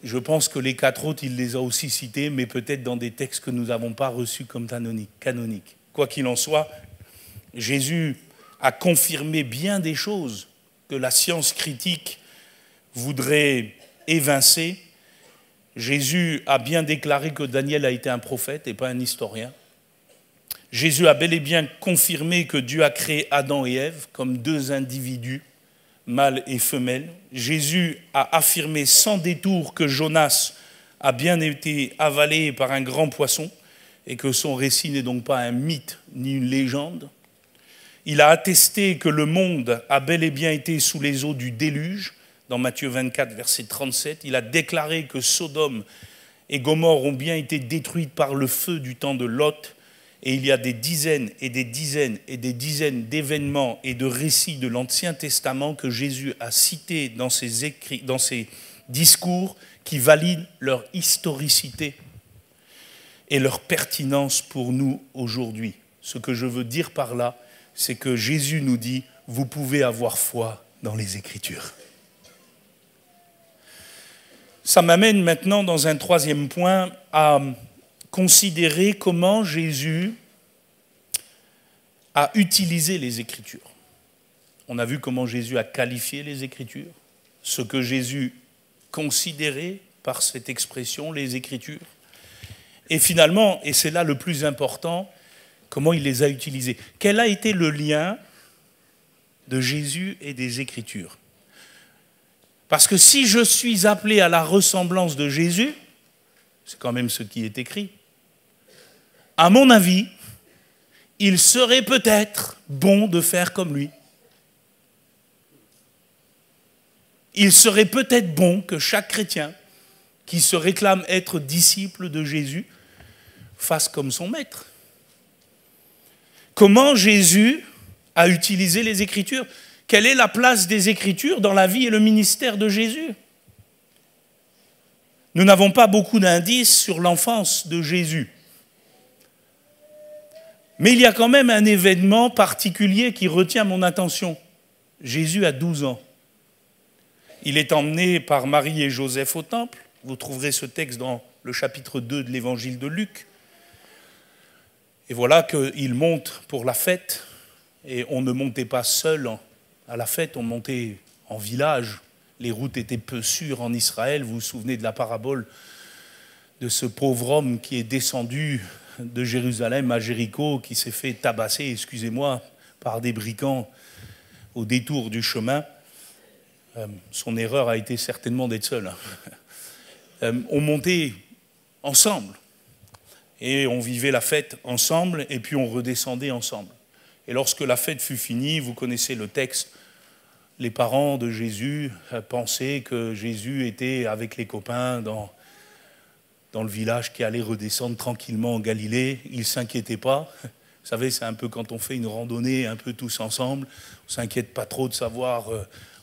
Je pense que les 4 autres, il les a aussi cités, mais peut-être dans des textes que nous n'avons pas reçus comme canoniques. Quoi qu'il en soit, Jésus a confirmé bien des choses que la science critique voudrait évincer. Jésus a bien déclaré que Daniel a été un prophète et pas un historien. Jésus a bel et bien confirmé que Dieu a créé Adam et Ève comme 2 individus, mâle et femelle. Jésus a affirmé sans détour que Jonas a bien été avalé par un grand poisson et que son récit n'est donc pas un mythe ni une légende. Il a attesté que le monde a bel et bien été sous les eaux du déluge, dans Matthieu 24, verset 37. Il a déclaré que Sodome et Gomorrhe ont bien été détruites par le feu du temps de Lot. Et il y a des dizaines et des dizaines et des dizaines d'événements et de récits de l'Ancien Testament que Jésus a cités dans ses discours qui valident leur historicité et leur pertinence pour nous aujourd'hui. Ce que je veux dire par là, c'est que Jésus nous dit « Vous pouvez avoir foi dans les Écritures ». Ça m'amène maintenant dans un troisième point à considérer comment Jésus a utilisé les Écritures. On a vu comment Jésus a qualifié les Écritures, ce que Jésus considérait par cette expression, les Écritures. Et finalement, et c'est là le plus important, comment il les a utilisées. Quel a été le lien de Jésus et des Écritures? Parce que si je suis appelé à la ressemblance de Jésus, c'est quand même ce qui est écrit, à mon avis, il serait peut-être bon de faire comme lui. Il serait peut-être bon que chaque chrétien qui se réclame être disciple de Jésus fasse comme son maître. Comment Jésus a utilisé les Écritures? Quelle est la place des Écritures dans la vie et le ministère de Jésus? Nous n'avons pas beaucoup d'indices sur l'enfance de Jésus. Mais il y a quand même un événement particulier qui retient mon attention. Jésus a 12 ans. Il est emmené par Marie et Joseph au temple. Vous trouverez ce texte dans le chapitre 2 de l'évangile de Luc. Et voilà qu'il monte pour la fête. Et on ne montait pas seul à la fête, on montait en village. Les routes étaient peu sûres en Israël. Vous vous souvenez de la parabole de ce pauvre homme qui est descendu de Jérusalem à Jéricho, qui s'est fait tabasser, excusez-moi, par des brigands au détour du chemin. Son erreur a été certainement d'être seul. On montait ensemble et on vivait la fête ensemble et puis on redescendait ensemble. Et lorsque la fête fut finie, vous connaissez le texte, les parents de Jésus pensaient que Jésus était avec les copains dans le village qui allait redescendre tranquillement en Galilée. Ils ne s'inquiétaient pas. Vous savez, c'est un peu quand on fait une randonnée un peu tous ensemble, on ne s'inquiète pas trop de savoir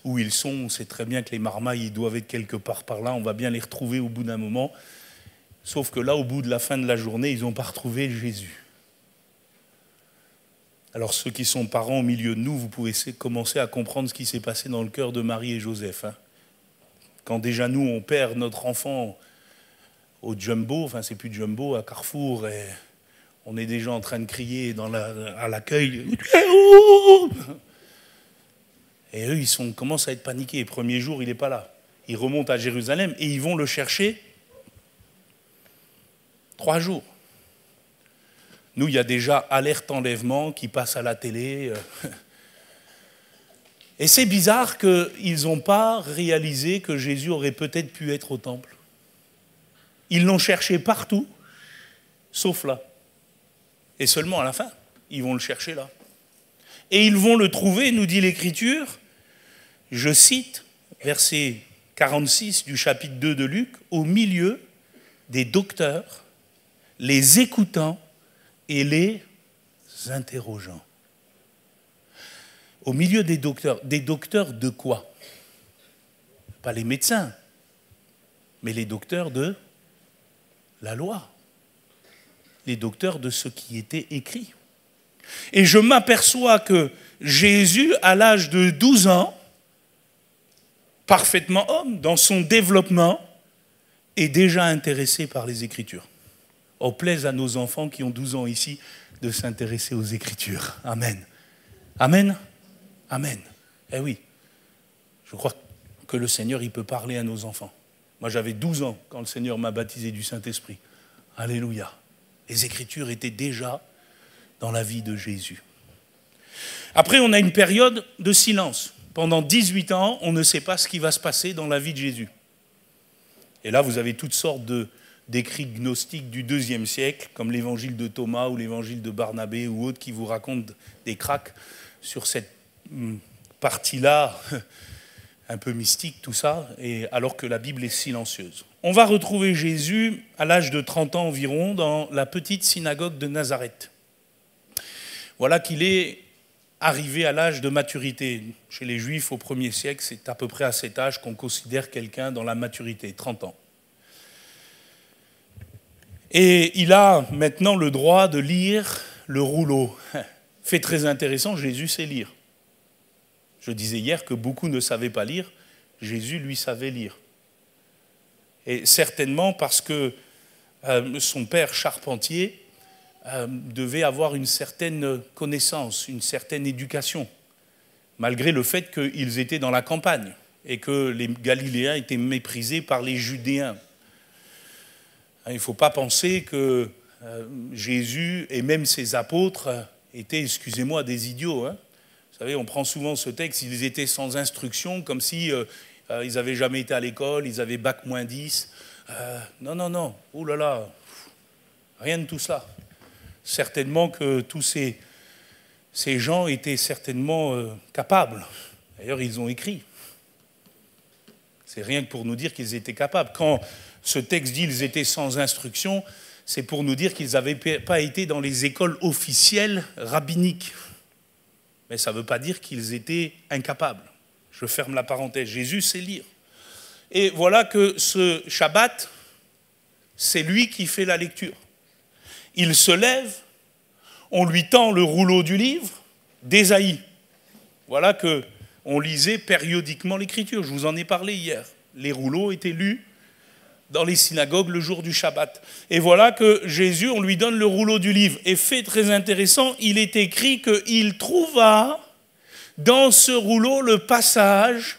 où ils sont. On sait très bien que les marmailles, ils doivent être quelque part par là. On va bien les retrouver au bout d'un moment. Sauf que là, au bout de la fin de la journée, ils n'ont pas retrouvé Jésus. Alors ceux qui sont parents au milieu de nous, vous pouvez commencer à comprendre ce qui s'est passé dans le cœur de Marie et Joseph. Quand déjà nous, on perd notre enfant au Jumbo, enfin c'est plus Jumbo, à Carrefour, et on est déjà en train de crier à l'accueil. Et eux, ils commencent à être paniqués. Le premier jour, il n'est pas là. Ils remontent à Jérusalem et ils vont le chercher 3 jours. Nous, il y a déjà alerte enlèvement qui passe à la télé. Et c'est bizarre qu'ils n'ont pas réalisé que Jésus aurait peut-être pu être au temple. Ils l'ont cherché partout, sauf là. Et seulement à la fin, ils vont le chercher là. Et ils vont le trouver, nous dit l'Écriture, je cite, verset 46 du chapitre 2 de Luc, au milieu des docteurs, les écoutant et les interrogeant. Au milieu des docteurs de quoi? Pas les médecins, mais les docteurs de la loi, les docteurs de ce qui était écrit. Et je m'aperçois que Jésus, à l'âge de 12 ans, parfaitement homme, dans son développement, est déjà intéressé par les Écritures. Oh, plaise à nos enfants qui ont 12 ans ici de s'intéresser aux Écritures. Amen. Amen. Amen. Eh oui, je crois que le Seigneur, il peut parler à nos enfants. Moi, j'avais 12 ans quand le Seigneur m'a baptisé du Saint-Esprit. Alléluia. Les Écritures étaient déjà dans la vie de Jésus. Après, on a une période de silence. Pendant 18 ans, on ne sait pas ce qui va se passer dans la vie de Jésus. Et là, vous avez toutes sortes d'écrits gnostiques du IIe siècle, comme l'évangile de Thomas ou l'évangile de Barnabé ou autres, qui vous racontent des cracks sur cette partie-là, un peu mystique, tout ça, alors que la Bible est silencieuse. On va retrouver Jésus à l'âge de 30 ans environ dans la petite synagogue de Nazareth. Voilà qu'il est arrivé à l'âge de maturité. Chez les Juifs, au 1er siècle, c'est à peu près à cet âge qu'on considère quelqu'un dans la maturité, 30 ans. Et il a maintenant le droit de lire le rouleau. Fait très intéressant, Jésus sait lire. Je disais hier que beaucoup ne savaient pas lire, Jésus, lui, savait lire. Et certainement parce que son père charpentier devait avoir une certaine connaissance, une certaine éducation, malgré le fait qu'ils étaient dans la campagne et que les Galiléens étaient méprisés par les Judéens. Il ne faut pas penser que Jésus et même ses apôtres étaient, excusez-moi, des idiots. Vous savez, on prend souvent ce texte, ils étaient sans instruction, comme si ils n'avaient jamais été à l'école, ils avaient bac moins 10. Non, oh là là, rien de tout ça. Certainement que tous ces gens étaient certainement capables. D'ailleurs, ils ont écrit. C'est rien que pour nous dire qu'ils étaient capables. Quand ce texte dit qu'ils étaient sans instruction, c'est pour nous dire qu'ils n'avaient pas été dans les écoles officielles rabbiniques. Mais ça ne veut pas dire qu'ils étaient incapables. Je ferme la parenthèse. Jésus sait lire. Et voilà que ce Shabbat, c'est lui qui fait la lecture. Il se lève, on lui tend le rouleau du livre d'Ésaïe. Voilà qu'on lisait périodiquement l'Écriture. Je vous en ai parlé hier. Les rouleaux étaient lus dans les synagogues le jour du Shabbat. Et voilà que Jésus, on lui donne le rouleau du livre. Et fait très intéressant, il est écrit qu'il trouva dans ce rouleau le passage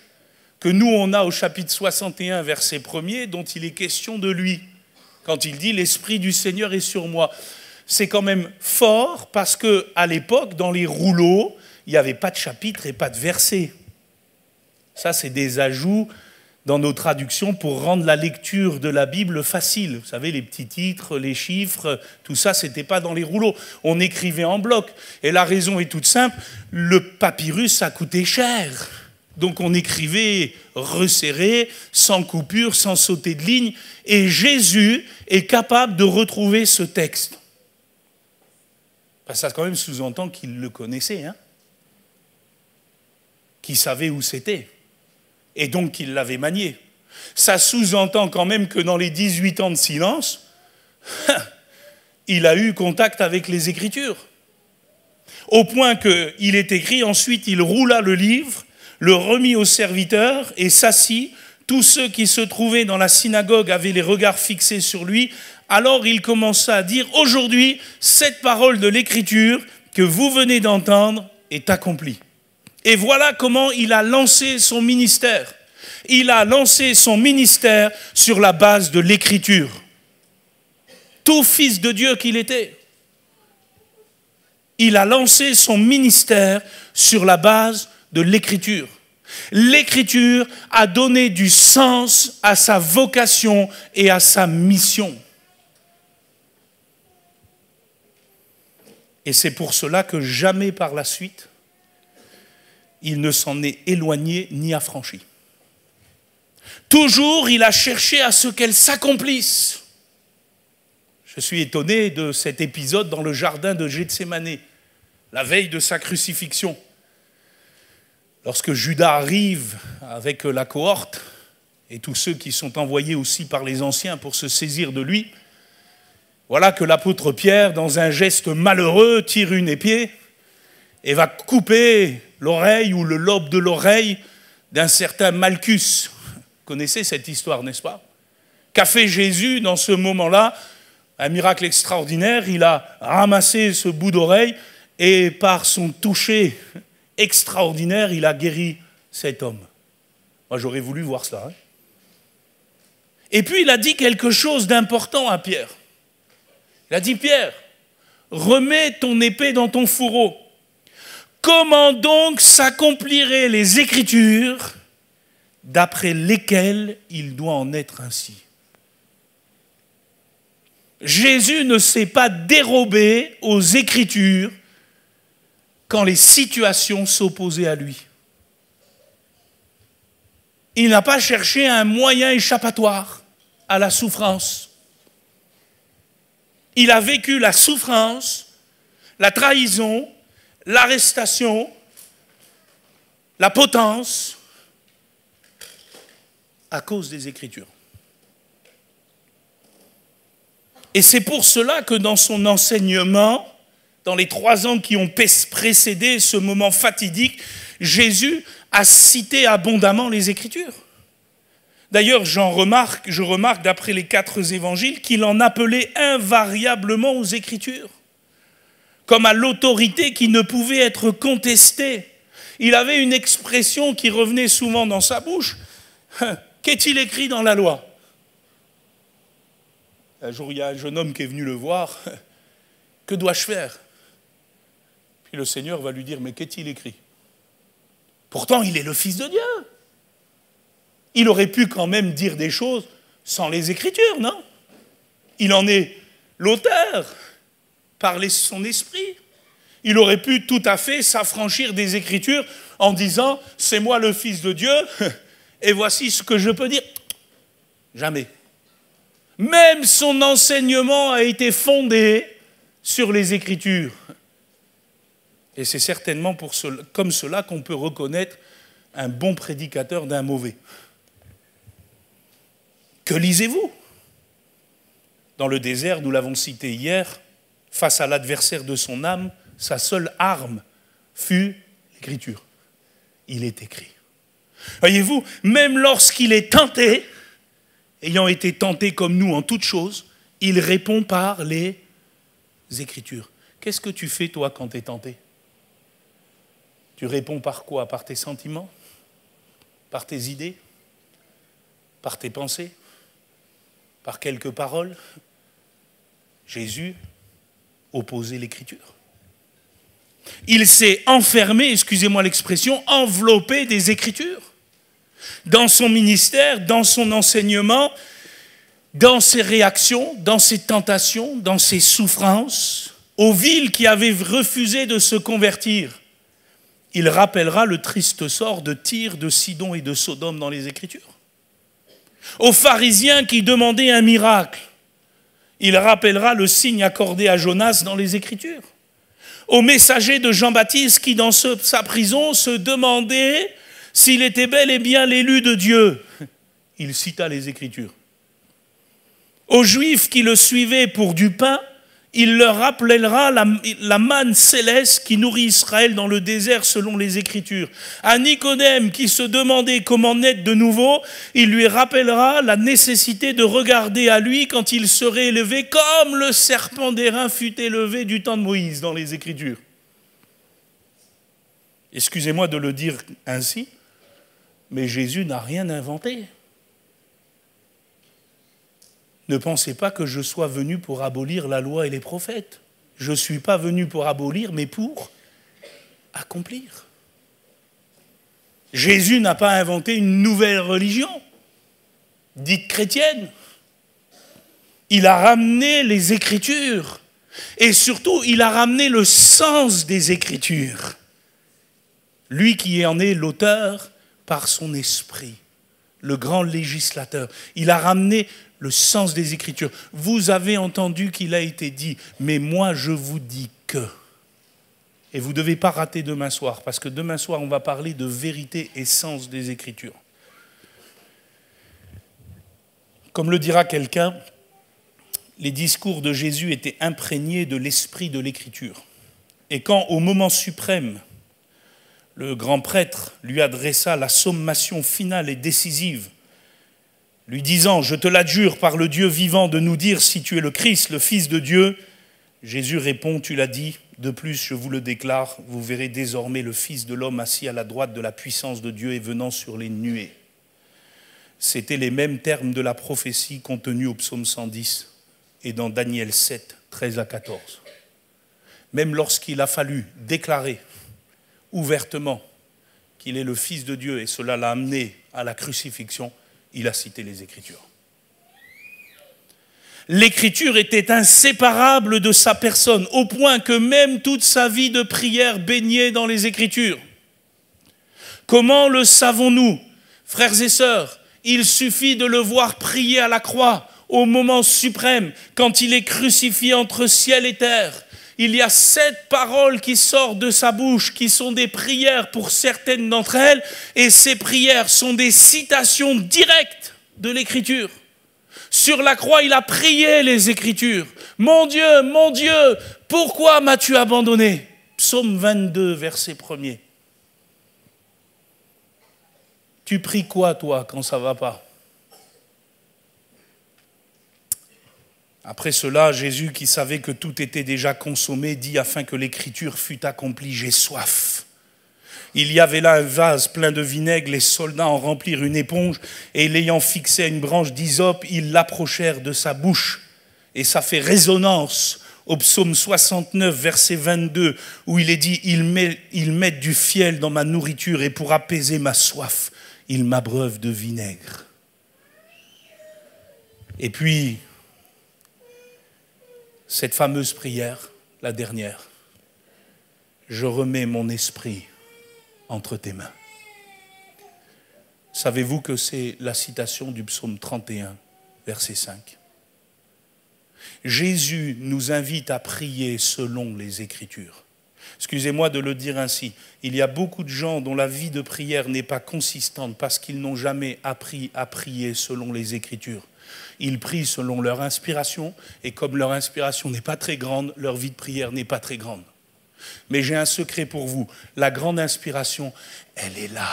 que nous on a au chapitre 61, verset 1er, dont il est question de lui. Quand il dit « L'Esprit du Seigneur est sur moi ». C'est quand même fort parce qu'à l'époque, dans les rouleaux, il n'y avait pas de chapitre et pas de verset. Ça, c'est des ajouts dans nos traductions pour rendre la lecture de la Bible facile. Vous savez, les petits titres, les chiffres, tout ça, ce n'était pas dans les rouleaux. On écrivait en bloc. Et la raison est toute simple, le papyrus, ça coûtait cher. Donc on écrivait resserré, sans coupure, sans sauter de ligne. Et Jésus est capable de retrouver ce texte. Ça quand même sous-entend qu'il le connaissait, qu'il savait où c'était. Et donc qu'il l'avait manié. Ça sous-entend quand même que dans les 18 ans de silence, il a eu contact avec les Écritures. Au point qu'il est écrit, ensuite il roula le livre, le remit au serviteur et s'assit. Tous ceux qui se trouvaient dans la synagogue avaient les regards fixés sur lui. Alors il commença à dire, aujourd'hui, cette parole de l'Écriture que vous venez d'entendre est accomplie. Et voilà comment il a lancé son ministère. Il a lancé son ministère sur la base de l'Écriture. Tout fils de Dieu qu'il était. Il a lancé son ministère sur la base de l'Écriture. L'Écriture a donné du sens à sa vocation et à sa mission. Et c'est pour cela que jamais par la suite, il ne s'en est éloigné ni affranchi. Toujours, il a cherché à ce qu'elle s'accomplisse. Je suis étonné de cet épisode dans le jardin de Gethsémane, la veille de sa crucifixion. Lorsque Judas arrive avec la cohorte et tous ceux qui sont envoyés aussi par les anciens pour se saisir de lui, voilà que l'apôtre Pierre, dans un geste malheureux, tire une épée et va couper l'oreille ou le lobe de l'oreille d'un certain Malchus. Vous connaissez cette histoire, n'est-ce pas? Qu'a fait Jésus dans ce moment-là? Un miracle extraordinaire, il a ramassé ce bout d'oreille et par son toucher extraordinaire, il a guéri cet homme. Moi, j'aurais voulu voir ça. Et puis, il a dit quelque chose d'important à Pierre. Il a dit, Pierre, remets ton épée dans ton fourreau. Comment donc s'accompliraient les Écritures d'après lesquelles il doit en être ainsi? Jésus ne s'est pas dérobé aux Écritures quand les situations s'opposaient à lui. Il n'a pas cherché un moyen échappatoire à la souffrance. Il a vécu la souffrance, la trahison, l'arrestation, la potence à cause des Écritures. Et c'est pour cela que dans son enseignement, dans les 3 ans qui ont précédé ce moment fatidique, Jésus a cité abondamment les Écritures. D'ailleurs, je remarque d'après les 4 évangiles qu'il en appelait invariablement aux Écritures, comme à l'autorité qui ne pouvait être contestée. Il avait une expression qui revenait souvent dans sa bouche. Qu'est-il écrit dans la loi ? Un jour, il y a un jeune homme qui est venu le voir. Que dois-je faire ? Puis le Seigneur va lui dire, mais qu'est-il écrit ? Pourtant, il est le Fils de Dieu. Il aurait pu quand même dire des choses sans les Écritures, non ? Il en est l'auteur, par son esprit. Il aurait pu tout à fait s'affranchir des Écritures en disant « C'est moi le Fils de Dieu, et voici ce que je peux dire. » Jamais. Même son enseignement a été fondé sur les Écritures. Et c'est certainement comme cela qu'on peut reconnaître un bon prédicateur d'un mauvais. Que lisez-vous ? Dans le désert, nous l'avons cité hier, face à l'adversaire de son âme, sa seule arme fut l'Écriture. Il est écrit. Voyez-vous, même lorsqu'il est tenté, ayant été tenté comme nous en toutes choses, il répond par les Écritures. Qu'est-ce que tu fais, toi, quand tu es tenté ? Tu réponds par quoi ? Par tes sentiments ? Par tes idées ? Par tes pensées ? Par quelques paroles ? Jésus opposait l'Écriture. Il s'est enfermé, excusez-moi l'expression, enveloppé des Écritures. Dans son ministère, dans son enseignement, dans ses réactions, dans ses tentations, dans ses souffrances, aux villes qui avaient refusé de se convertir. Il rappellera le triste sort de Tyr, de Sidon et de Sodome dans les Écritures. Aux pharisiens qui demandaient un miracle, il rappellera le signe accordé à Jonas dans les Écritures. Aux messagers de Jean-Baptiste qui, dans sa prison, se demandaient s'il était bel et bien l'élu de Dieu. Il cita les Écritures. Aux Juifs qui le suivaient pour du pain, il leur rappellera la manne céleste qui nourrit Israël dans le désert selon les Écritures. À Nicodème qui se demandait comment naître de nouveau, il lui rappellera la nécessité de regarder à lui quand il serait élevé comme le serpent d'airain fut élevé du temps de Moïse dans les Écritures. Excusez-moi de le dire ainsi, mais Jésus n'a rien inventé. Ne pensez pas que je sois venu pour abolir la loi et les prophètes. Je ne suis pas venu pour abolir, mais pour accomplir. Jésus n'a pas inventé une nouvelle religion, dite chrétienne. Il a ramené les Écritures. Et surtout, il a ramené le sens des Écritures. Lui qui en est l'auteur par son esprit, le grand législateur. Il a ramené le sens des Écritures. Vous avez entendu qu'il a été dit, mais moi je vous dis que. Et vous ne devez pas rater demain soir, parce que demain soir on va parler de vérité et sens des Écritures. Comme le dira quelqu'un, les discours de Jésus étaient imprégnés de l'esprit de l'Écriture. Et quand, au moment suprême, le grand prêtre lui adressa la sommation finale et décisive, lui disant « Je te l'adjure par le Dieu vivant de nous dire si tu es le Christ, le Fils de Dieu », Jésus répond « Tu l'as dit, de plus je vous le déclare, vous verrez désormais le Fils de l'homme assis à la droite de la puissance de Dieu et venant sur les nuées. » C'étaient les mêmes termes de la prophétie contenue au psaume 110 et dans Daniel 7, 13 à 14. Même lorsqu'il a fallu déclarer ouvertement qu'il est le Fils de Dieu et cela l'a amené à la crucifixion, il a cité les Écritures. L'Écriture était inséparable de sa personne, au point que même toute sa vie de prière baignait dans les Écritures. Comment le savons-nous, frères et sœurs? Il suffit de le voir prier à la croix, au moment suprême, quand il est crucifié entre ciel et terre. Il y a 7 paroles qui sortent de sa bouche, qui sont des prières pour certaines d'entre elles, et ces prières sont des citations directes de l'Écriture. Sur la croix, il a prié les Écritures. Mon Dieu, pourquoi m'as-tu abandonné? Psaume 22, verset 1er. Tu pries quoi, toi, quand ça ne va pas? Après cela, Jésus, qui savait que tout était déjà consommé, dit, afin que l'Écriture fût accomplie, j'ai soif. Il y avait là un vase plein de vinaigre, les soldats en remplirent une éponge, et l'ayant fixé à une branche d'hysope, ils l'approchèrent de sa bouche. Et ça fait résonance au psaume 69, verset 22, où il est dit, ils mettent du fiel dans ma nourriture, et pour apaiser ma soif, ils m'abreuvent de vinaigre. Et puis, cette fameuse prière, la dernière, je remets mon esprit entre tes mains. Savez-vous que c'est la citation du psaume 31, verset 5? Jésus nous invite à prier selon les Écritures. Excusez-moi de le dire ainsi, il y a beaucoup de gens dont la vie de prière n'est pas consistante parce qu'ils n'ont jamais appris à prier selon les Écritures. Ils prient selon leur inspiration, et comme leur inspiration n'est pas très grande, leur vie de prière n'est pas très grande. Mais j'ai un secret pour vous, la grande inspiration, elle est là.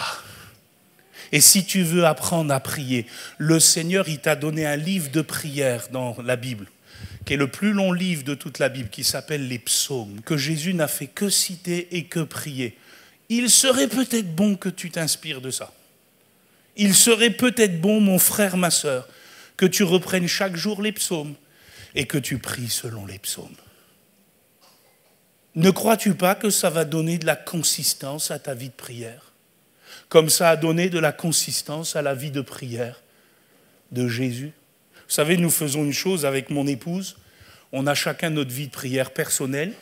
Et si tu veux apprendre à prier, le Seigneur, il t'a donné un livre de prière dans la Bible, qui est le plus long livre de toute la Bible, qui s'appelle les psaumes, que Jésus n'a fait que citer et que prier. Il serait peut-être bon que tu t'inspires de ça. Il serait peut-être bon, mon frère, ma sœur, que tu reprennes chaque jour les psaumes et que tu pries selon les psaumes. Ne crois-tu pas que ça va donner de la consistance à ta vie de prière, comme ça a donné de la consistance à la vie de prière de Jésus? Vous savez, nous faisons une chose avec mon épouse, on a chacun notre vie de prière personnelle.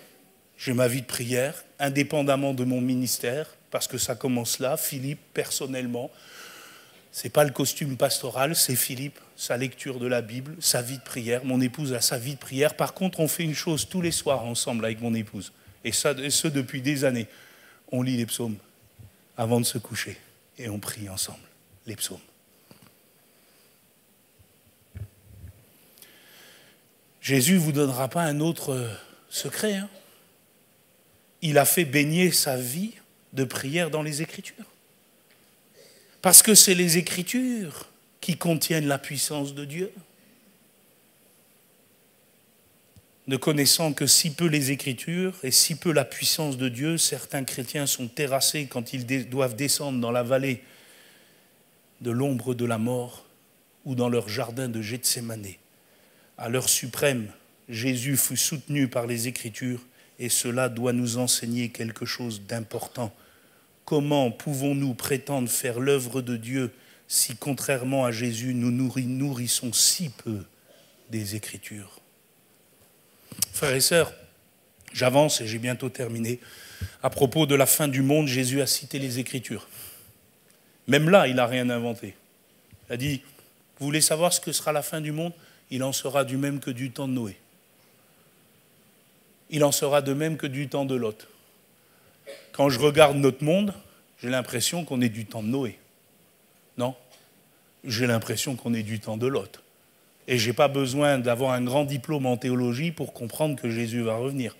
J'ai ma vie de prière, indépendamment de mon ministère, parce que ça commence là, Philippe, personnellement. Ce n'est pas le costume pastoral, c'est Philippe, sa lecture de la Bible, sa vie de prière. Mon épouse a sa vie de prière. Par contre, on fait une chose tous les soirs ensemble avec mon épouse. Et ce depuis des années. On lit les psaumes avant de se coucher. Et on prie ensemble les psaumes. Jésus ne vous donnera pas un autre secret. Il a fait baigner sa vie de prière dans les Écritures. Parce que c'est les Écritures qui contiennent la puissance de Dieu. Ne connaissant que si peu les Écritures et si peu la puissance de Dieu, certains chrétiens sont terrassés quand ils doivent descendre dans la vallée de l'ombre de la mort ou dans leur jardin de Gethsémane. À l'heure suprême, Jésus fut soutenu par les Écritures et cela doit nous enseigner quelque chose d'important. Comment pouvons-nous prétendre faire l'œuvre de Dieu si, contrairement à Jésus, nous nourrissons si peu des Écritures? Frères et sœurs, j'avance et j'ai bientôt terminé. À propos de la fin du monde, Jésus a cité les Écritures. Même là, il n'a rien inventé. Il a dit, vous voulez savoir ce que sera la fin du monde? Il en sera du même que du temps de Noé. Il en sera de même que du temps de Lot. Quand je regarde notre monde, j'ai l'impression qu'on est du temps de Noé. Non, j'ai l'impression qu'on est du temps de Lot. Et je n'ai pas besoin d'avoir un grand diplôme en théologie pour comprendre que Jésus va revenir.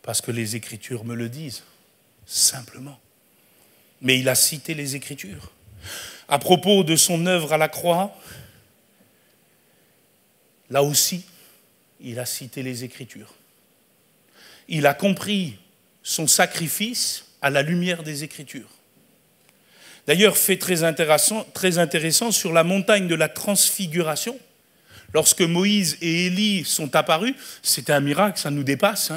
Parce que les Écritures me le disent, simplement. Mais il a cité les Écritures. À propos de son œuvre à la croix, là aussi, il a cité les Écritures. Il a compris son sacrifice à la lumière des Écritures. D'ailleurs, fait très intéressant sur la montagne de la transfiguration, lorsque Moïse et Élie sont apparus, c'était un miracle, ça nous dépasse.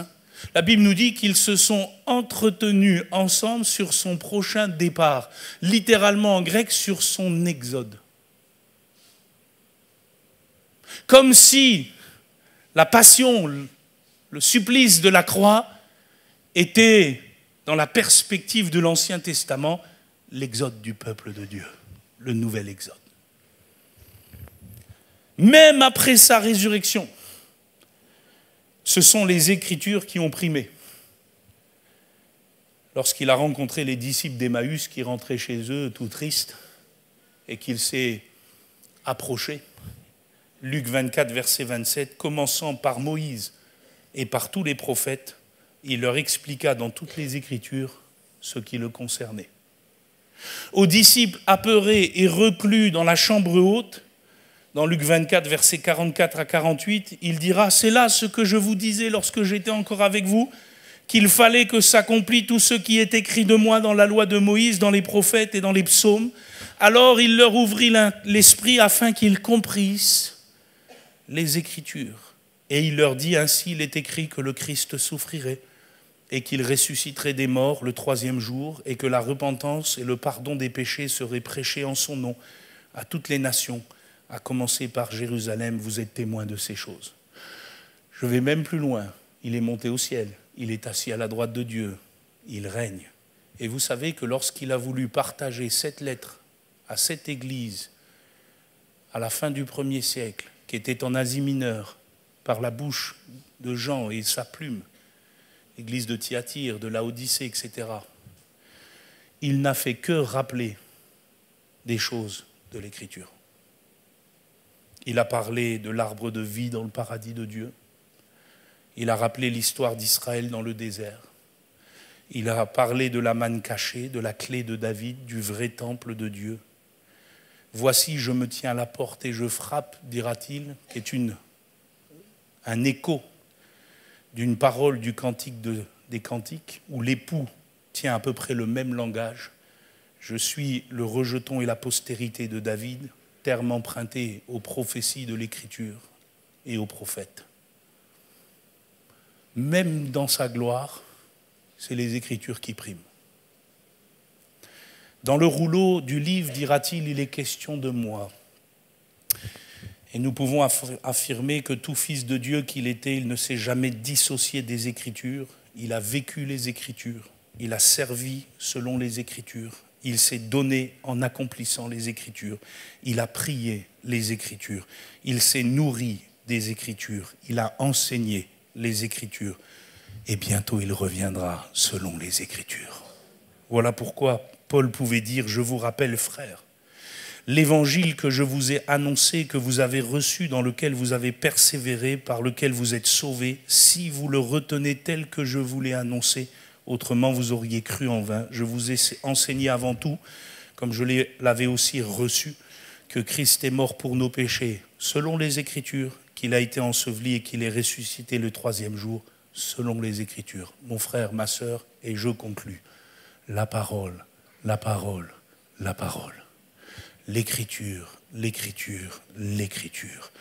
La Bible nous dit qu'ils se sont entretenus ensemble sur son prochain départ, littéralement en grec sur son exode. Comme si la passion, le supplice de la croix était, dans la perspective de l'Ancien Testament, l'exode du peuple de Dieu, le nouvel exode. Même après sa résurrection, ce sont les Écritures qui ont primé. Lorsqu'il a rencontré les disciples d'Emmaüs qui rentraient chez eux tout tristes et qu'il s'est approché, Luc 24, verset 27, commençant par Moïse et par tous les prophètes, il leur expliqua dans toutes les Écritures ce qui le concernait. Aux disciples apeurés et reclus dans la chambre haute, dans Luc 24, versets 44 à 48, il dira « C'est là ce que je vous disais lorsque j'étais encore avec vous, qu'il fallait que s'accomplisse tout ce qui est écrit de moi dans la loi de Moïse, dans les prophètes et dans les psaumes. » Alors il leur ouvrit l'esprit afin qu'ils comprissent les Écritures. Et il leur dit « Ainsi il est écrit que le Christ souffrirait et qu'il ressusciterait des morts le 3e jour et que la repentance et le pardon des péchés seraient prêchés en son nom à toutes les nations, à commencer par Jérusalem, vous êtes témoins de ces choses. » Je vais même plus loin. Il est monté au ciel. Il est assis à la droite de Dieu. Il règne. Et vous savez que lorsqu'il a voulu partager cette lettre à cette église, à la fin du 1er siècle, qui était en Asie mineure, par la bouche de Jean et sa plume, l'église de Thyatire, de Laodicée, etc., il n'a fait que rappeler des choses de l'Écriture. Il a parlé de l'arbre de vie dans le paradis de Dieu. Il a rappelé l'histoire d'Israël dans le désert. Il a parlé de la manne cachée, de la clé de David, du vrai temple de Dieu. « Voici, je me tiens à la porte et je frappe », dira-t-il, qui est un écho d'une parole du cantique des cantiques, où l'époux tient à peu près le même langage. « Je suis le rejeton et la postérité de David », terme emprunté aux prophéties de l'Écriture et aux prophètes. Même dans sa gloire, c'est les Écritures qui priment. Dans le rouleau du livre, dira-t-il, il est question de moi. Et nous pouvons affirmer que tout fils de Dieu qu'il était, il ne s'est jamais dissocié des Écritures. Il a vécu les Écritures. Il a servi selon les Écritures. Il s'est donné en accomplissant les Écritures. Il a prié les Écritures. Il s'est nourri des Écritures. Il a enseigné les Écritures. Et bientôt, il reviendra selon les Écritures. Voilà pourquoi Paul pouvait dire « Je vous rappelle, frères, l'évangile que je vous ai annoncé, que vous avez reçu, dans lequel vous avez persévéré, par lequel vous êtes sauvés, si vous le retenez tel que je vous l'ai annoncé, autrement vous auriez cru en vain. Je vous ai enseigné avant tout, comme je l'avais aussi reçu, que Christ est mort pour nos péchés, selon les Écritures, qu'il a été enseveli et qu'il est ressuscité le 3e jour, selon les Écritures. » Mon frère, ma sœur, et je conclus, la parole, la parole, la parole. L'Écriture, l'Écriture, l'Écriture.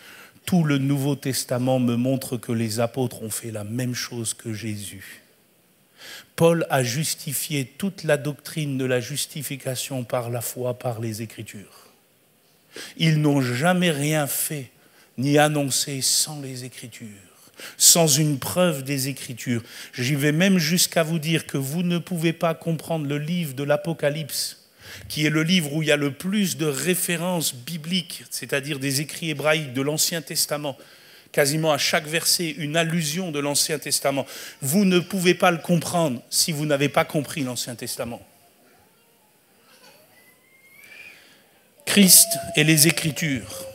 Tout le Nouveau Testament me montre que les apôtres ont fait la même chose que Jésus. Paul a justifié toute la doctrine de la justification par la foi, par les Écritures. Ils n'ont jamais rien fait ni annoncé sans les Écritures, sans une preuve des Écritures. J'y vais même jusqu'à vous dire que vous ne pouvez pas comprendre le livre de l'Apocalypse, qui est le livre où il y a le plus de références bibliques, c'est-à-dire des écrits hébraïques de l'Ancien Testament, quasiment à chaque verset une allusion de l'Ancien Testament. Vous ne pouvez pas le comprendre si vous n'avez pas compris l'Ancien Testament. Christ et les Écritures,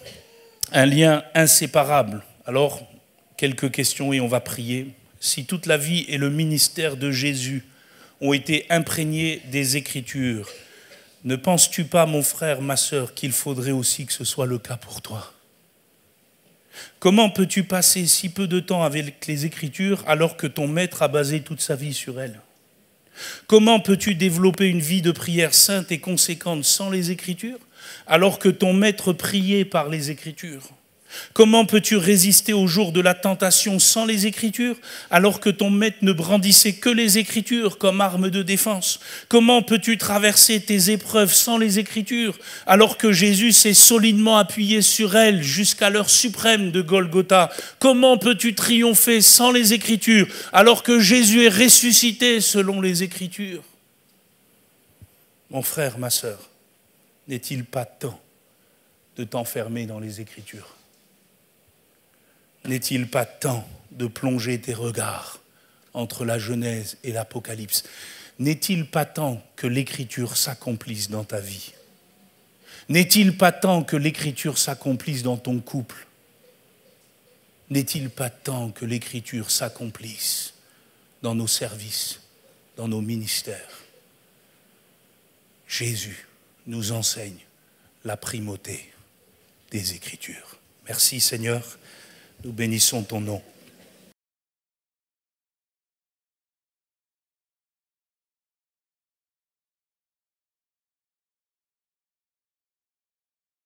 un lien inséparable. Alors, quelques questions et on va prier. Si toute la vie et le ministère de Jésus ont été imprégnés des Écritures, ne penses-tu pas, mon frère, ma sœur, qu'il faudrait aussi que ce soit le cas pour toi? Comment peux-tu passer si peu de temps avec les Écritures alors que ton maître a basé toute sa vie sur elles? Comment peux-tu développer une vie de prière sainte et conséquente sans les Écritures alors que ton maître priait par les Écritures? Comment peux-tu résister au jour de la tentation sans les Écritures, alors que ton maître ne brandissait que les Écritures comme arme de défense? Comment peux-tu traverser tes épreuves sans les Écritures, alors que Jésus s'est solidement appuyé sur elles jusqu'à l'heure suprême de Golgotha? Comment peux-tu triompher sans les Écritures, alors que Jésus est ressuscité selon les Écritures? Mon frère, ma sœur, n'est-il pas temps de t'enfermer dans les Écritures? N'est-il pas temps de plonger tes regards entre la Genèse et l'Apocalypse? N'est-il pas temps que l'Écriture s'accomplisse dans ta vie? N'est-il pas temps que l'Écriture s'accomplisse dans ton couple? N'est-il pas temps que l'Écriture s'accomplisse dans nos services, dans nos ministères? Jésus nous enseigne la primauté des Écritures. Merci Seigneur. Nous bénissons ton nom.